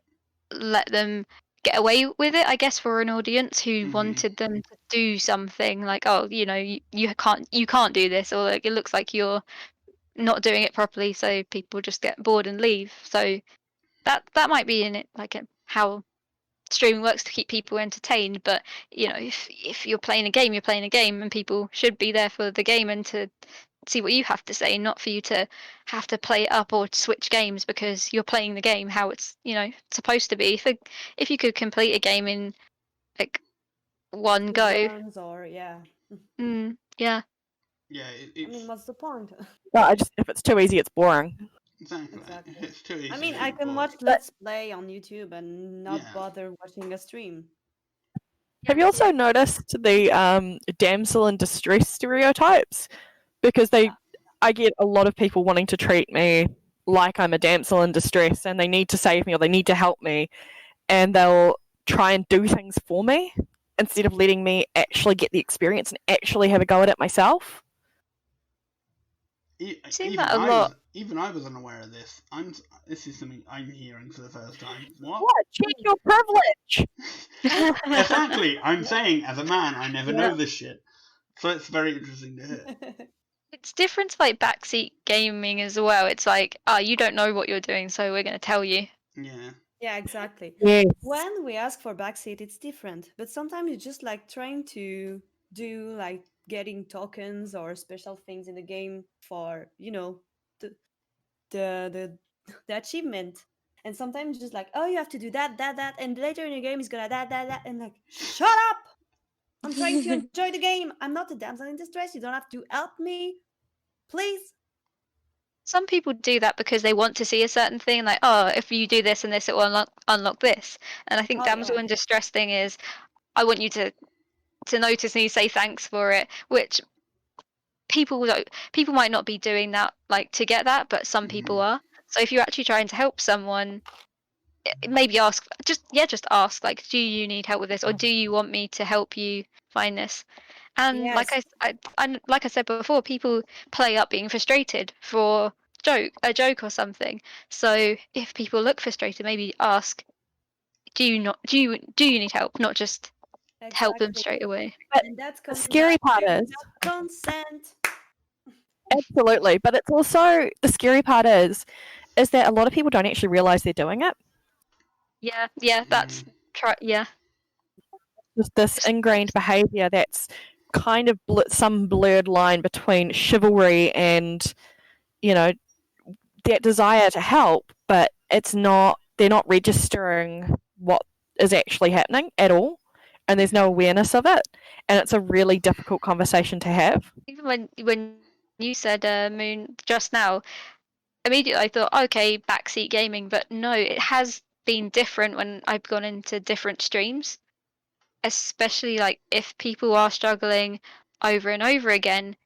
let them get away with it, I guess, for an audience who wanted them to do something like, you can't do this, or like, it looks like you're not doing it properly, so people just get bored and leave. So that might be in it, like how streaming works to keep people entertained. But if you're playing a game, you're playing a game, and people should be there for the game and to see what you have to say, not for you to have to play it up or switch games because you're playing the game how it's supposed to be. If you could complete a game in like one go, Runs or yeah. Yeah, I mean, what's the point? No, if it's too easy, it's boring. Exactly. It's too easy. I mean, I can watch Let's Play on YouTube and not bother watching a stream. Have you also noticed the damsel in distress stereotypes? Because I get a lot of people wanting to treat me like I'm a damsel in distress and they need to save me or they need to help me, and they'll try and do things for me instead of letting me actually get the experience and actually have a go at it myself. Seen that a lot. Even I was unaware of this. This is something I'm hearing for the first time. What? Check your privilege! Exactly. I'm saying, as a man, I never know this shit. So it's very interesting to hear. It's different to like backseat gaming as well. It's like, you don't know what you're doing, so we're going to tell you. Yeah. Yeah, exactly. Yes. When we ask for backseat, it's different. But sometimes you're just like trying to do like getting tokens or special things in the game for the the the achievement. And sometimes just like, oh, you have to do that, and later in the game it's gonna that, and like, shut up! I'm trying to enjoy the game. I'm not a damsel in distress. You don't have to help me, please. Some people do that because they want to see a certain thing, like, oh, if you do this and this, it will unlock this. And I think damsel in distress thing is, I want you to notice me, say thanks for it, which people might not be doing that like to get that, but some people are. So if you're actually trying to help someone, maybe ask, just ask, like, do you need help with this, or do you want me to help you find this? And like I said before, people play up being frustrated for a joke or something. So if people look frustrated, maybe ask, do you need help, not just help them straight away. But the scary part is consent. Absolutely, but it's also the scary part is that a lot of people don't actually realize they're doing it. Yeah, that's yeah. Just this ingrained behavior that's kind of some blurred line between chivalry and, that desire to help, but it's not. They're not registering what is actually happening at all, and there's no awareness of it, and it's a really difficult conversation to have. Even when you said Moon just now, immediately I thought, okay, backseat gaming, but no, it has been different when I've gone into different streams, especially like if people are struggling over and over again,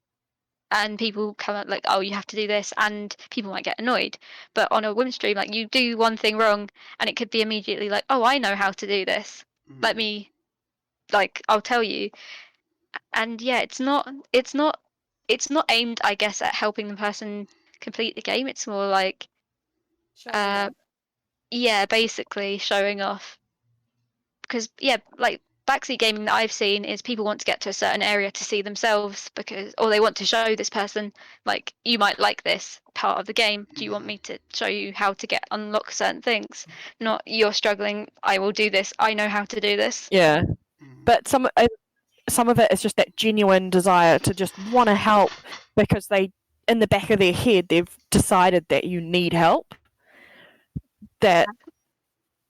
and people come up like, oh, you have to do this, and people might get annoyed. But on a win stream, like, you do one thing wrong and it could be immediately like, oh, I know how to do this, let me, like, I'll tell you. And yeah, it's not aimed, I guess, at helping the person complete the game. It's more like yeah, basically showing off. Because yeah, like, backseat gaming that I've seen is people want to get to a certain area to see themselves, or they want to show this person, like, you might like this part of the game, do you want me to show you how to unlock certain things? Not, you're struggling, I will do this, I know how to do this. Yeah, but some of it is just that genuine desire to just want to help, because in the back of their head, they've decided that you need help, that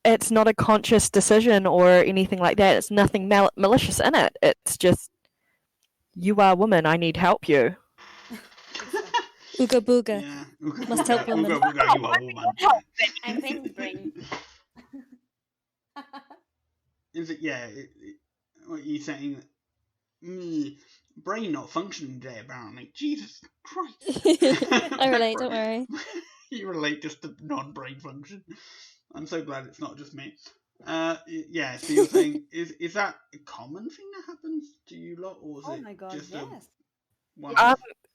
it's not a conscious decision or anything like that. It's nothing malicious in it. It's just, you are a woman, I need help you. Ooga booga. Yeah. Must help woman. Ooga booga, you are a woman. I'm paint brain. Is it, yeah, what are you saying? Brain not functioning today, apparently. Jesus Christ. I relate, don't worry. You relate just to non-brain function. I'm so glad it's not just me. Yeah, so you're saying, is that a common thing that happens to you lot, or is it my God, just yes. one?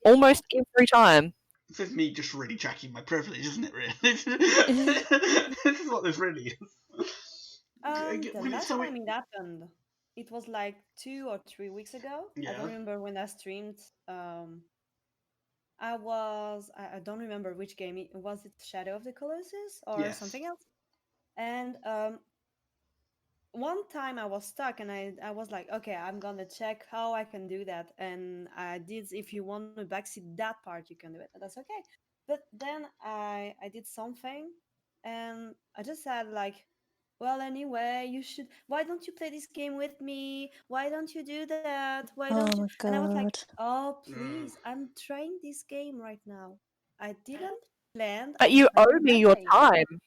Almost every time. This is me just really checking my privilege, isn't it, really? This is what this really is. The last time it happened, it was like 2 or 3 weeks ago. Yeah. I don't remember when I streamed. I don't remember which game. Was it Shadow of the Colossus or something else? And one time I was stuck, and I was like, okay, I'm gonna check how I can do that. And I did. If you want to backseat that part, you can do it. And that's okay. But then I did something, and I just said like, well, anyway, you should. Why don't you play this game with me? Why don't you do that? Why don't you? God. And I was like, oh, please, I'm trying this game right now. I didn't plan. But you owe me your time.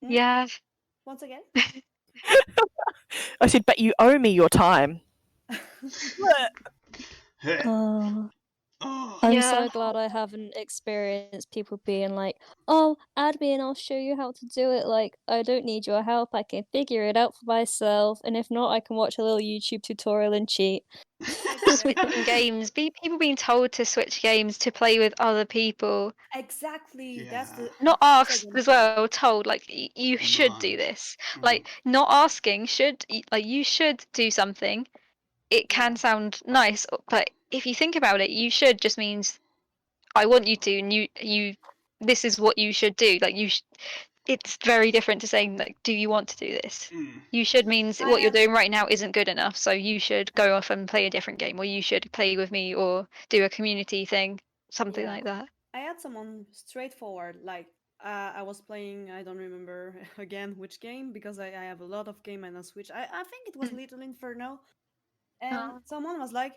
Yeah. Once again? I said, but you owe me your time. I'm so glad I haven't experienced people being like, oh, add me and I'll show you how to do it. Like, I don't need your help. I can figure it out for myself. And if not, I can watch a little YouTube tutorial and cheat. Switching games, people being told to switch games to play with other people. Exactly. Yeah. That's the Not asked as well, told, like, you should do this. Like, not asking, you should do something. It can sound nice, but if you think about it, you should just means I want you to, and you this is what you should do. Like, it's very different to saying like, do you want to do this? Mm. You should means what you're doing right now isn't good enough, so you should go off and play a different game, or you should play with me, or do a community thing, something Yeah. like that. I had someone straightforward, like I was playing, I don't remember again which game, because I have a lot of game on a Switch. I think it was Little Inferno. And someone was like,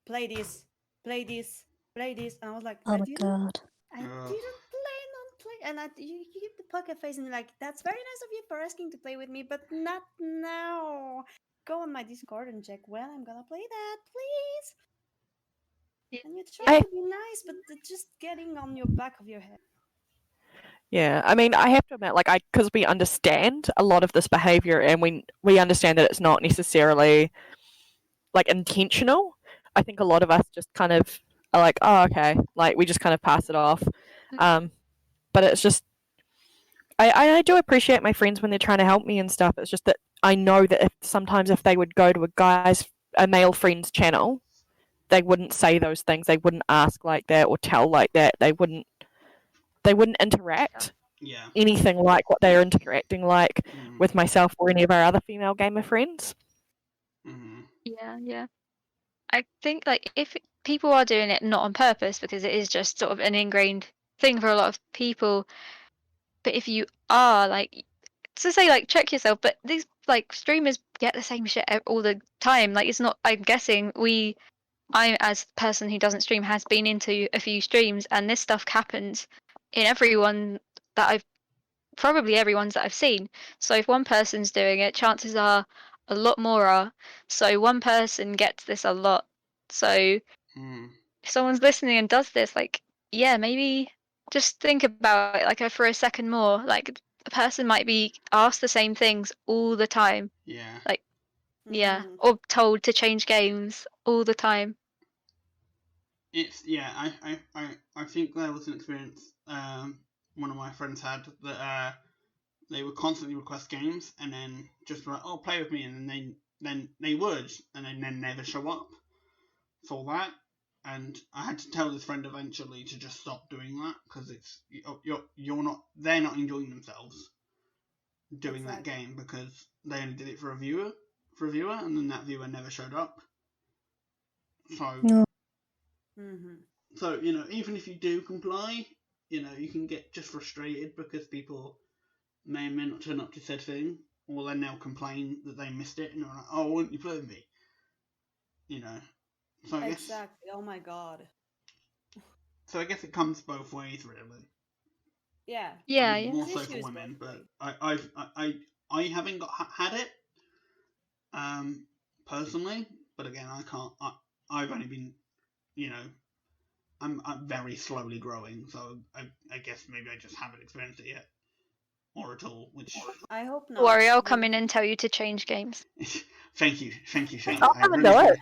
play this, play this, play this. And I was like, Oh my god. I didn't plan on play. And you keep the poker face and you're like, that's very nice of you for asking to play with me, but not now. Go on my Discord and check when I'm gonna play that, please. And you try to be nice, but just getting on your back of your head. Yeah, I mean, I have to admit, like, because we understand a lot of this behavior, and we understand that it's not necessarily like intentional. I think a lot of us just kind of are like, oh, okay, like we just kind of pass it off. But it's just, I do appreciate my friends when they're trying to help me and stuff. It's just that I know that sometimes if they would go to a male friend's channel, they wouldn't say those things. They wouldn't ask like that or tell like that. They wouldn't interact anything like what they're interacting like with myself or any of our other female gamer friends. Yeah. I think like if people are doing it not on purpose, because it is just sort of an ingrained thing for a lot of people, but if you are like, to say like check yourself, but these like streamers get the same shit all the time. Like it's not, I'm guessing I as a person who doesn't stream has been into a few streams, and this stuff happens in everyone's that I've seen. So if one person's doing it, chances are a lot more are. So one person gets this a lot. So if someone's listening and does this, like, yeah, maybe just think about it like for a second more. Like a person might be asked the same things all the time. Yeah. Like, yeah, or told to change games all the time. It's I think there was an experience one of my friends had that they would constantly request games and then just like, oh, play with me, and then they would, and then never show up for that. And I had to tell this friend eventually to just stop doing that, because it's they're not enjoying themselves doing that game, because they only did it for a viewer, and then that viewer never showed up. So so even if you do comply, you can get just frustrated because people may not turn up to said thing, or then they'll complain that they missed it, and they're like, oh, why didn't you play with me? So I guess, exactly. Oh my god. So I guess it comes both ways, really. Yeah. More so for women, but I haven't had it personally, but again, I can't. I've only been, I'm very slowly growing, so I guess maybe I just haven't experienced it yet, or at all. Which I hope not. Don't worry, I'll come in and tell you to change games. Thank you, Shane. I'll come and do it.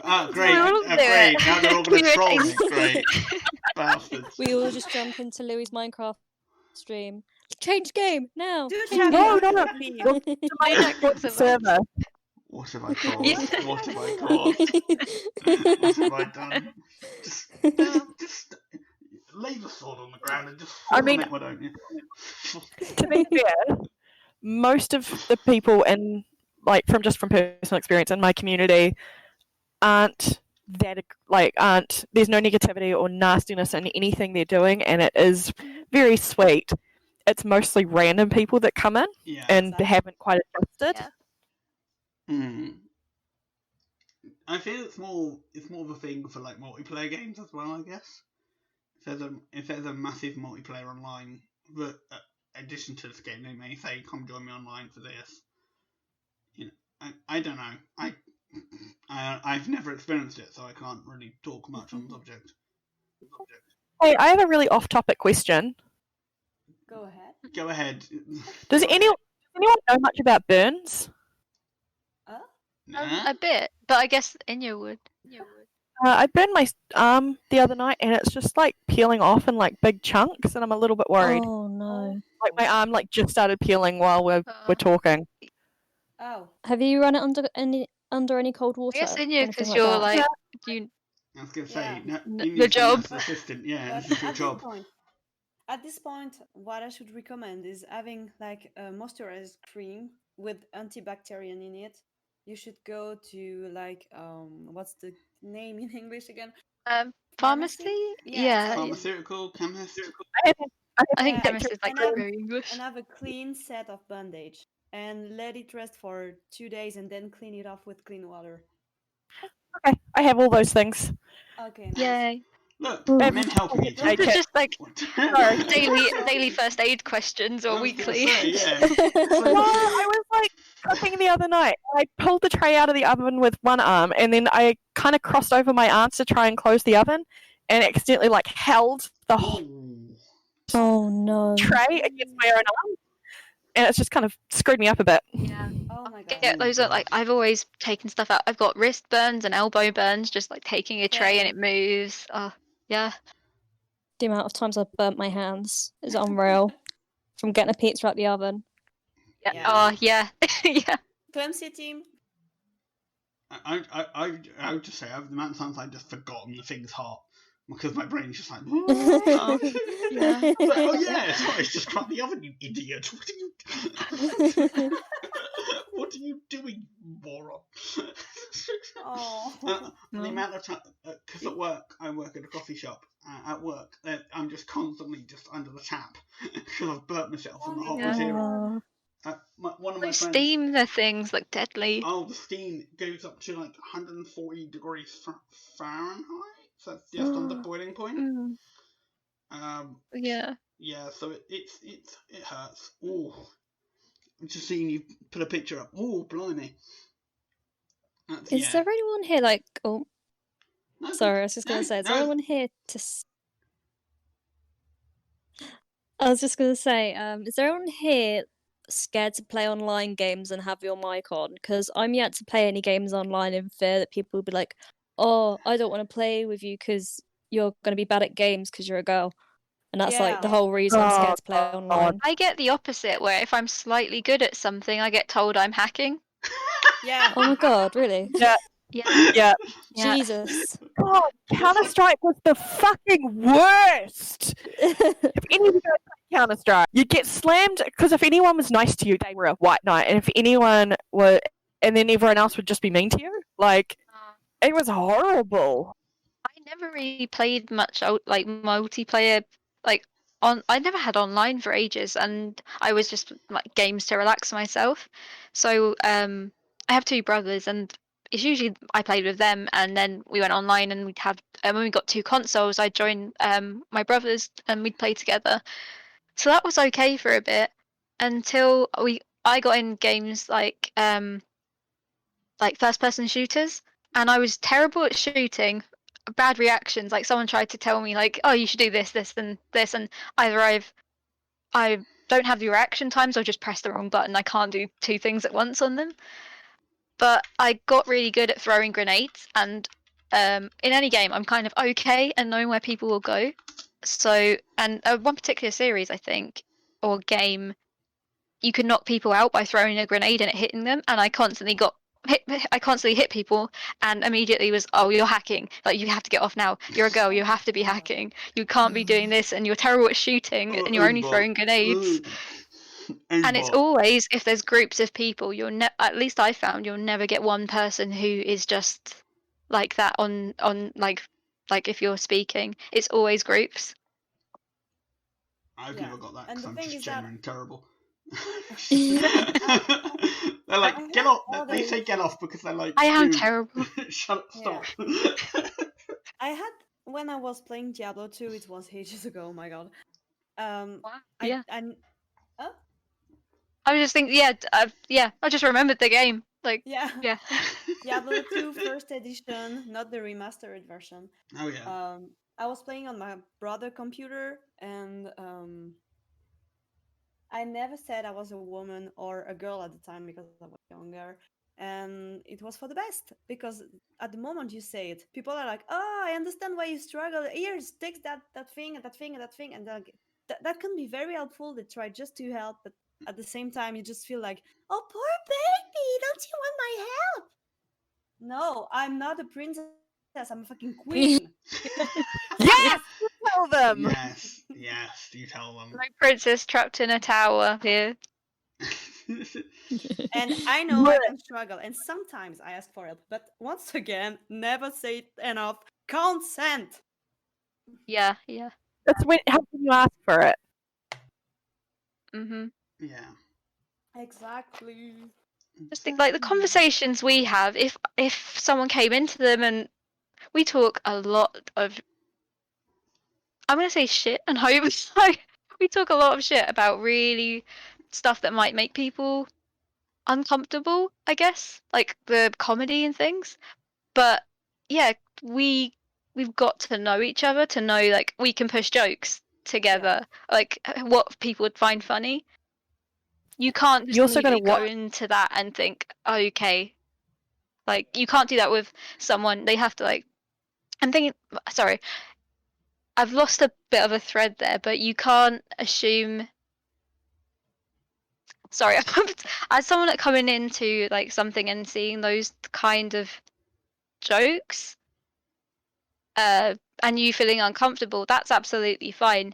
Oh, great, great. Now they're all going to troll me. Great, bastards. We all just jump into Louis' Minecraft stream. Change game now. No. My server. What have I caused? What have I caused? What have I done? Just lay the sword on the ground and just fall on it, why don't you? To be fair, most of the people in from personal experience in my community aren't there's no negativity or nastiness in anything they're doing, and it is very sweet. It's mostly random people that come in and haven't quite adjusted. I feel it's more of a thing for like multiplayer games as well, I guess. If there's a massive multiplayer online, but in addition to this game, they may say, come join me online for this. I don't know. I've never experienced it, so I can't really talk much on the subject. Hey, I have a really off-topic question. Go ahead. Does anyone know much about burns? A bit, but I guess Inya would. I burned my arm the other night, and it's just peeling off in big chunks, and I'm a little bit worried. Oh no! My arm just started peeling while we're talking. Oh. Have you run it under any cold water? I guess Inya, because you're you. I was gonna say the job. Assistant, this is your job. At this point, what I should recommend is having like a moisturized cream with antibacterial in it. You should go to like what's the name in English again? Pharmacy? Pharmacy? Yeah, Yeah, exactly. Pharmaceutical chemist. I think Yeah, chemist is like and have very English. and have a clean set of bandage and let it rest for 2 days and then clean it off with clean water. Okay, I have all those things. Okay, nice. Yay. Look, Ooh. men helping each Take other. it. Just like Sorry. daily first aid questions I or was gonna weekly. say, yeah. No, I was like cooking the other night. I pulled the tray out of the oven with one arm, and then I kind of crossed over my arms to try and close the oven, and accidentally like held the whole Ooh. Oh no. tray against my own arm, and it's just kind of screwed me up a bit. Yeah. Oh my god. Yeah, those are God. like I've always taken stuff out. I've got wrist burns and elbow burns, just like taking a tray and it moves. Oh, yeah. The amount of times I've burnt my hands is unreal from getting a pizza out the oven. Yeah. Yeah. Oh, yeah. Yeah. Clumsy team. I would just say the amount of times I've just forgotten the thing's hot because my brain's just like, Oh, yeah. I was like, oh yeah, sorry, it's just cracked the oven, you idiot. What are you doing, moron? Oh. The amount of time, because at work, I work at a coffee shop. At work, I'm just constantly just under the tap because I've burnt myself on the hot Yeah. material. One of my Those friends. steam the things like deadly. Oh, the steam goes up to like 140 degrees Fahrenheit. So that's just on the boiling point. Mm, yeah. Yeah. So it hurts. Oh, I'm just seeing you put a picture up. Oh, blimey. Is there anyone here like? Oh, No, sorry, I was just gonna say, is there no. anyone here to? I was just gonna say, is there anyone here scared to play online games and have your mic on? Because I'm yet to play any games online in fear that people will be like, "Oh, I don't want to play with you because you're gonna be bad at games because you're a girl," and that's like the Yeah. whole reason I'm scared to play God. online. I get the opposite, where if I'm slightly good at something, I get told I'm hacking. Yeah. Oh my god, really? Yeah, Yeah. yeah. Yeah. Jesus. God, Counter Strike was the fucking worst. If any of you guys play Counter Strike, you'd get slammed because if anyone was nice to you, they were a white knight, and if anyone were, and then everyone else would just be mean to you. Like it was horrible. I never really played much like multiplayer. Like I never had online for ages, and I was just like games to relax myself. So I have two brothers, and it's usually I played with them, and then we went online, and we'd have when we got two consoles, I'd join my brothers, and we'd play together. So that was okay for a bit until I got in games like first person shooters, and I was terrible at shooting. Bad reactions, like someone tried to tell me like, oh, you should do this and this, and either I don't have the reaction times or just press the wrong button. I can't do two things at once on them. But I got really good at throwing grenades, and in any game I'm kind of okay and knowing where people will go. So, and one particular series I think, or game, you can knock people out by throwing a grenade and it hitting them, and I constantly hit people, and immediately was, oh, you're hacking, like you have to get off now, you're a girl, you have to be hacking, you can't be doing this, and you're terrible at shooting, and you're only throwing grenades. And it's always, if there's groups of people, at least I found you'll never get one person who is just like that on like if you're speaking, it's always groups. I've never got that And because the I'm thing just is that genuinely terrible. They're like, get off. They say get off because they're like, I am dude, terrible. shut up, stop. I had when I was playing Diablo 2, it was ages ago. Oh my god. Yeah. I I was just thinking, I just remembered the game. Like, yeah. yeah. Diablo 2 first edition, not the remastered version. Oh yeah. I was playing on my brother computer, and I never said I was a woman or a girl at the time because I was younger, and it was for the best, because at the moment you say it, people are like, "Oh, I understand why you struggle. Here, take that thing and that thing and that thing," and that can be very helpful. They try just to help, but at the same time, you just feel like, "Oh, poor baby, don't you want my help?" No, I'm not a princess. I'm a fucking queen. Yes, tell them. Yes, you tell them. No princess trapped in a tower here. And I know I can struggle, and sometimes I ask for help, but once again, never say enough consent. Yeah. That's when. How can you ask for it? Mhm. Yeah. Exactly. Just think like the conversations we have. If someone came into them, and we talk a lot of, I'm gonna say shit and hope. Like we talk a lot of shit about really stuff that might make people uncomfortable, I guess, like the comedy and things. But yeah, we've got to know each other to know like we can push jokes together, like what people would find funny. You can't just You also gotta immediately go watch. into that and think, okay, like you can't do that with someone. They have to like. I'm thinking. Sorry, I've lost a bit of a thread there, but you can't assume. Sorry, as someone that coming into like something and seeing those kind of jokes, and you feeling uncomfortable, that's absolutely fine.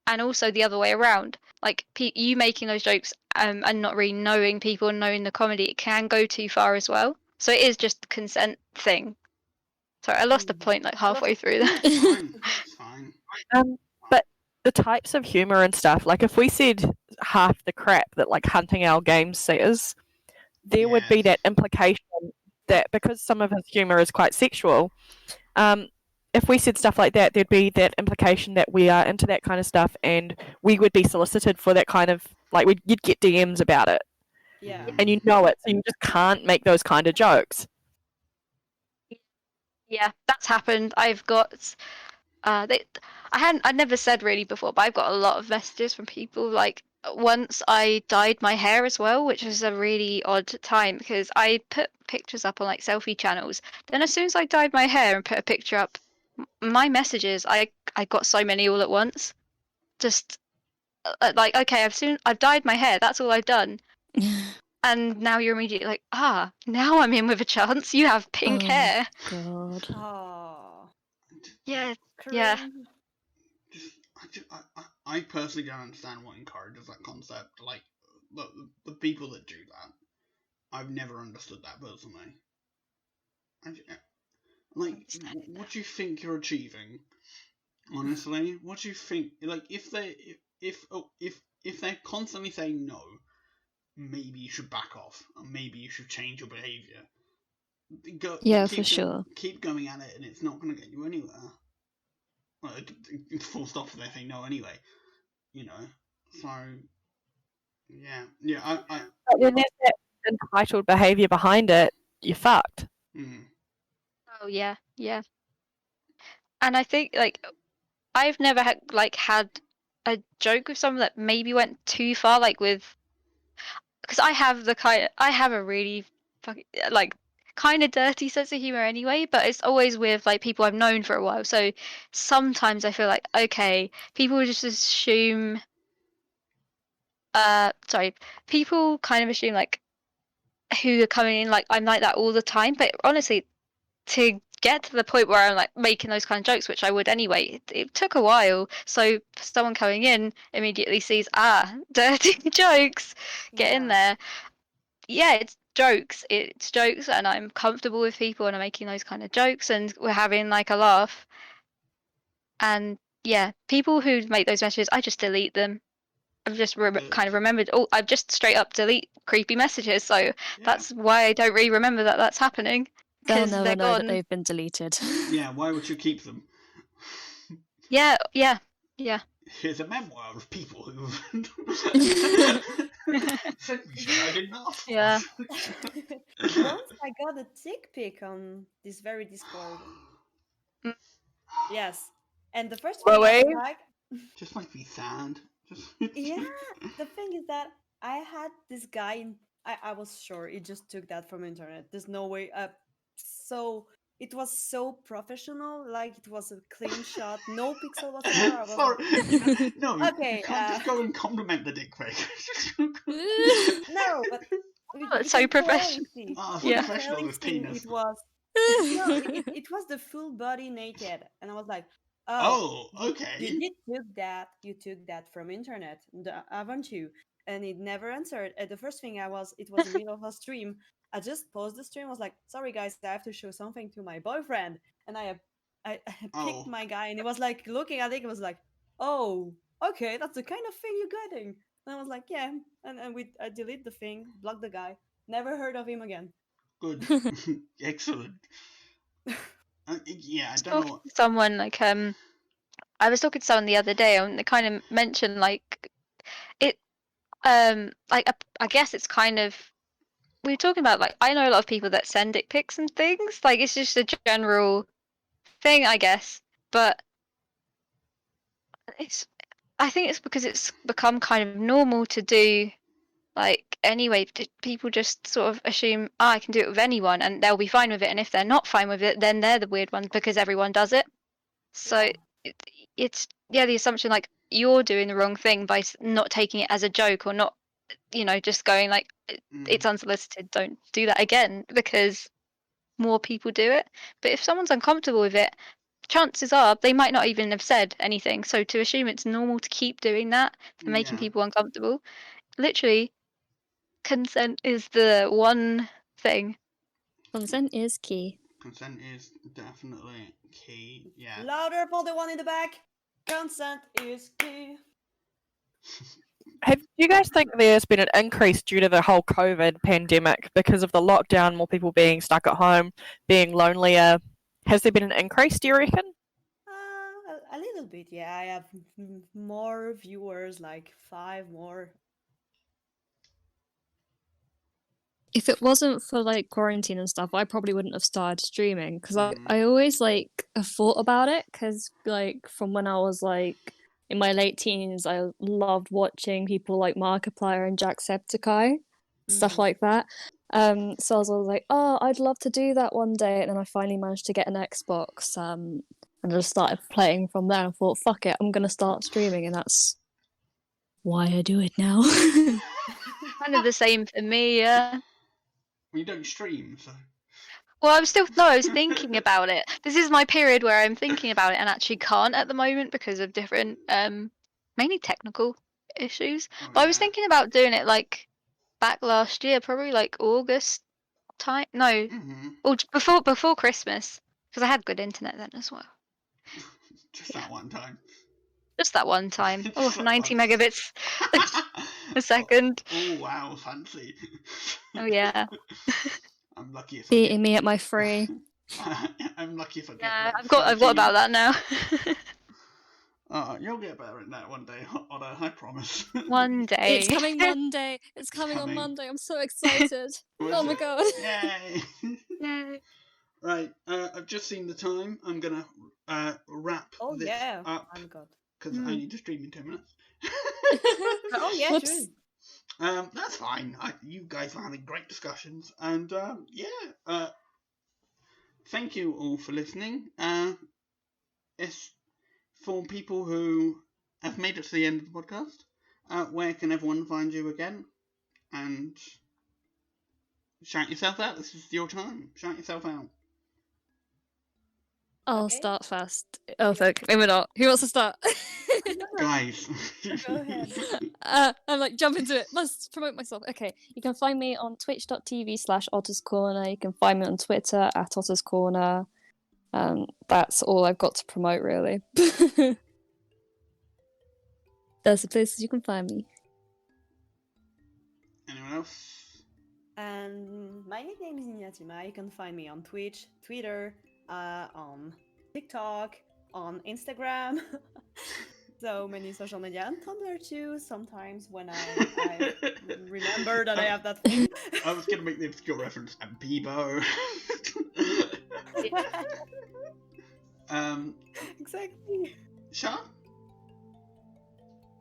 And also the other way around, like you making those jokes and not really knowing people and knowing the comedy, it can go too far as well. So it is just a consent thing. Sorry, I lost the point like halfway through there. It's fine. But the types of humor and stuff, like if we said half the crap that like Hunting Our Games says, there would be that implication that because some of his humor is quite sexual, if we said stuff like that, there'd be that implication that we are into that kind of stuff, and we would be solicited for that kind of like you'd get DMs about it, Yeah. and you know it, so you just can't make those kind of jokes. Yeah, that's happened. I've got I'd never said really before, but I've got a lot of messages from people. Like once I dyed my hair as well, which was a really odd time because I put pictures up on like selfie channels. Then as soon as I dyed my hair and put a picture up, my messages I got so many all at once. Just like okay, I've dyed my hair. That's all I've done. And now you're immediately like, now I'm in with a chance. You have pink hair. God. Oh. Yeah. Cringe. I personally don't understand what encourages that concept. Like the people that do that, I've never understood that personally. Like, what do you think you're achieving? Honestly, what do you think? Like, if they're constantly saying no, maybe you should back off, or maybe you should change your behaviour. For sure. Keep going at it, and it's not going to get you anywhere. Well, full stop if they say no anyway. You know, so yeah. But when there's that entitled behaviour behind it, you're fucked. Oh yeah. And I think like I've never had a joke with someone that maybe went too far, like with because I have a really fucking like kind of dirty sense of humor anyway, but it's always with like people I've known for a while. So sometimes I feel like okay, people just assume. People kind of assume like who are coming in like I'm like that all the time, but honestly, to get to the point where I'm like making those kind of jokes, which I would anyway, it took a while. So someone coming in immediately sees dirty jokes, get in there. Yeah, it's jokes, and I'm comfortable with people and I'm making those kind of jokes and we're having like a laugh. And yeah, people who make those messages, I just delete them. I've just kind of remembered. I've just straight up delete creepy messages. So that's why I don't really remember that that's happening. They'll never they're know gone. that they've been deleted. Yeah, why would you keep them? Yeah. Here's a memoir of people who've said I did not. Yeah. Once I got a dick pic on this very Discord. Yes. And the first thing I was like... Just like be sad. Yeah, the thing is that I had this guy in... I was sure he just took that from internet. There's no way... So it was so professional, like it was a clean shot, no pixel whatsoever. Sorry. No, okay, you can't just go and compliment the dick pic. No, but it's so professional. Professional with penis. It was it was the full body naked, and I was like, Oh, you okay. did took that. You took that from internet, haven't you? And it never answered. And the first thing it was in the middle of a stream. I just paused the stream. Was like, sorry guys, I have to show something to my boyfriend. And I picked Oh, my guy, and he was like looking at it. It was like, oh, okay, that's the kind of thing you're getting. And I was like, yeah. And I delete the thing, block the guy. Never heard of him again. good. Excellent. Yeah, I don't Talking know. to someone like I was talking to someone the other day, and they kind of mentioned like it like I guess it's kind of we were talking about like I know a lot of people that send dick pics and things. Like it's just a general thing, I guess. But it's I think it's because it's become kind of normal to do. Like anyway, people just sort of assume I can do it with anyone, and they'll be fine with it. And if they're not fine with it, then they're the weird ones because everyone does it. So Yeah. it's the assumption like you're doing the wrong thing by not taking it as a joke or not, just going like it's unsolicited. Don't do that again because more people do it. But if someone's uncomfortable with it, chances are they might not even have said anything. So to assume it's normal to keep doing that for making Yeah. people uncomfortable, literally, consent is the one thing. Consent is key. Consent is definitely key. Yeah. Louder for the one in the back. Consent is key. Have you guys think there's been an increase due to the whole COVID pandemic because of the lockdown, more people being stuck at home, being lonelier? Has there been an increase, do you reckon? A little bit, yeah. I have more viewers, like 5 more. If it wasn't for like quarantine and stuff, I probably wouldn't have started streaming because Mm. I always like have thought about it because like from when I was like in my late teens, I loved watching people like Markiplier and Jacksepticeye, stuff like that. So I was always like, oh, I'd love to do that one day, and then I finally managed to get an Xbox, and I just started playing from there. I thought, fuck it, I'm gonna start streaming, and that's why I do it now. Kind of the same for me, yeah. We don't stream, so. Well, I was thinking about it. This is my period where I'm thinking about it and actually can't at the moment because of different, mainly technical issues. Oh, But I was yeah. thinking about doing it like back last year, probably like August time. No, or before Christmas, because I had good internet then as well. Just that one time. Just that one time. Just Oh, that 90 once. megabits a second. Oh, wow, fancy. Oh yeah. I'm lucky if Beating me at my free. I'm lucky if I get. Yeah, like, I've got 13. about that now. You'll get better at that one day, Otter, I promise. One day. It's coming Monday. It's coming on Monday. I'm so excited. Oh my god. Yay! Yay. Right, I've just seen the time. I'm gonna wrap Oh this yeah. up I'm good. because I need to stream in 10 minutes. Oh yeah, Whoops. true. That's fine. You guys are having great discussions, and thank you all for listening. It's for people who have made it to the end of the podcast. Where can everyone find you again? And shout yourself out. This is your time. Shout yourself out. I'll Okay. start first. Oh fuck, maybe not. Who wants to start? Guys. Go ahead. I'm like, jump into it. Must promote myself. Okay, you can find me on twitch.tv/otterscorner. You can find me on Twitter @otterscorner. That's all I've got to promote, really. Those are the places you can find me. Anyone else? And my nickname is Innyatima. You can find me on Twitch, Twitter, on TikTok, on Instagram. So many social media, and Tumblr too. Sometimes when I remember that I have that thing. I was gonna make the obscure reference. And Bebo. Exactly. Char?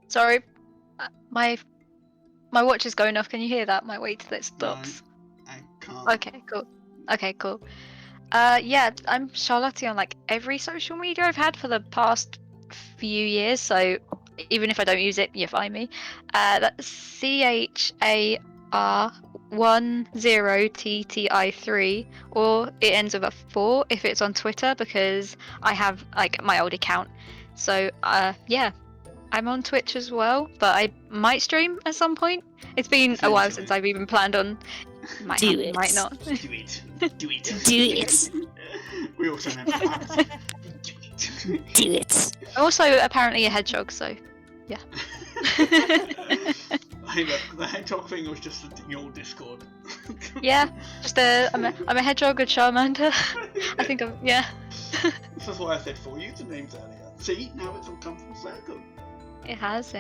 Sorry, my watch is going off. Can you hear that? My wait till it stops. No, I can't. Okay, cool. Yeah, I'm Charlotte on like every social media I've had for the past few years. So even if I don't use it, you find me. That's CHAR 10TTI3, or it ends with a 4 if it's on Twitter, because I have like my old account. So yeah, I'm on Twitch as well, but I might stream at some point. It's been a while since I've even planned on. Might happen, might not. Do it. Do it. Do it. We also know that. Do it. I'm also apparently a hedgehog, so yeah. Hey look, the hedgehog thing was just your Discord. Yeah, just I'm a hedgehog, a Charmander. I think yeah. This is why I said 4 usernames earlier. See, now it's all come full circle. It has.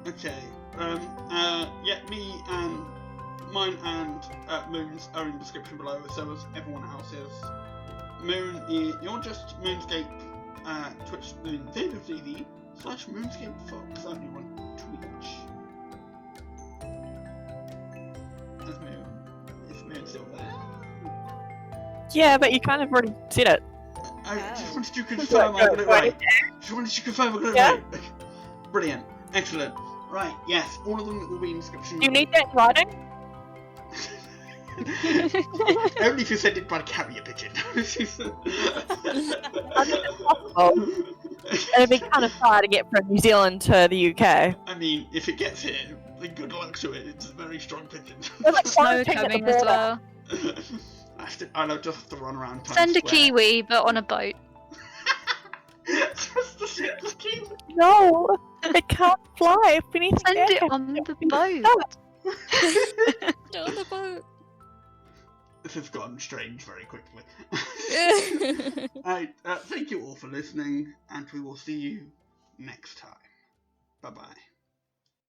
Okay. Yeah, me and mine and Moon's are in the description below, so as everyone else's. Moon, you're just Moonscape, Twitch, twitch.tv/Moonscapefox only on Twitch. That's Moon. Is Moon still there? Yeah, but you kind of already said it. I just wanted to confirm I got it right. Right. Brilliant. Excellent. Right, yes, all of them will be in the description. Do you need that in writing? Only if you send it by carrier pigeon. I mean, it's possible. It'd be kind of far to get from New Zealand to the UK. I mean, if it gets here, then good luck to it. It's a very strong pigeon. Snow coming as well. I'll just have to run around. Send a kiwi, but on a boat. Just a kiwi. No, it can't fly. If anything Send it on the boat. On the boat. This has gotten strange very quickly. Thank you all for listening, and we will see you next time. Bye bye.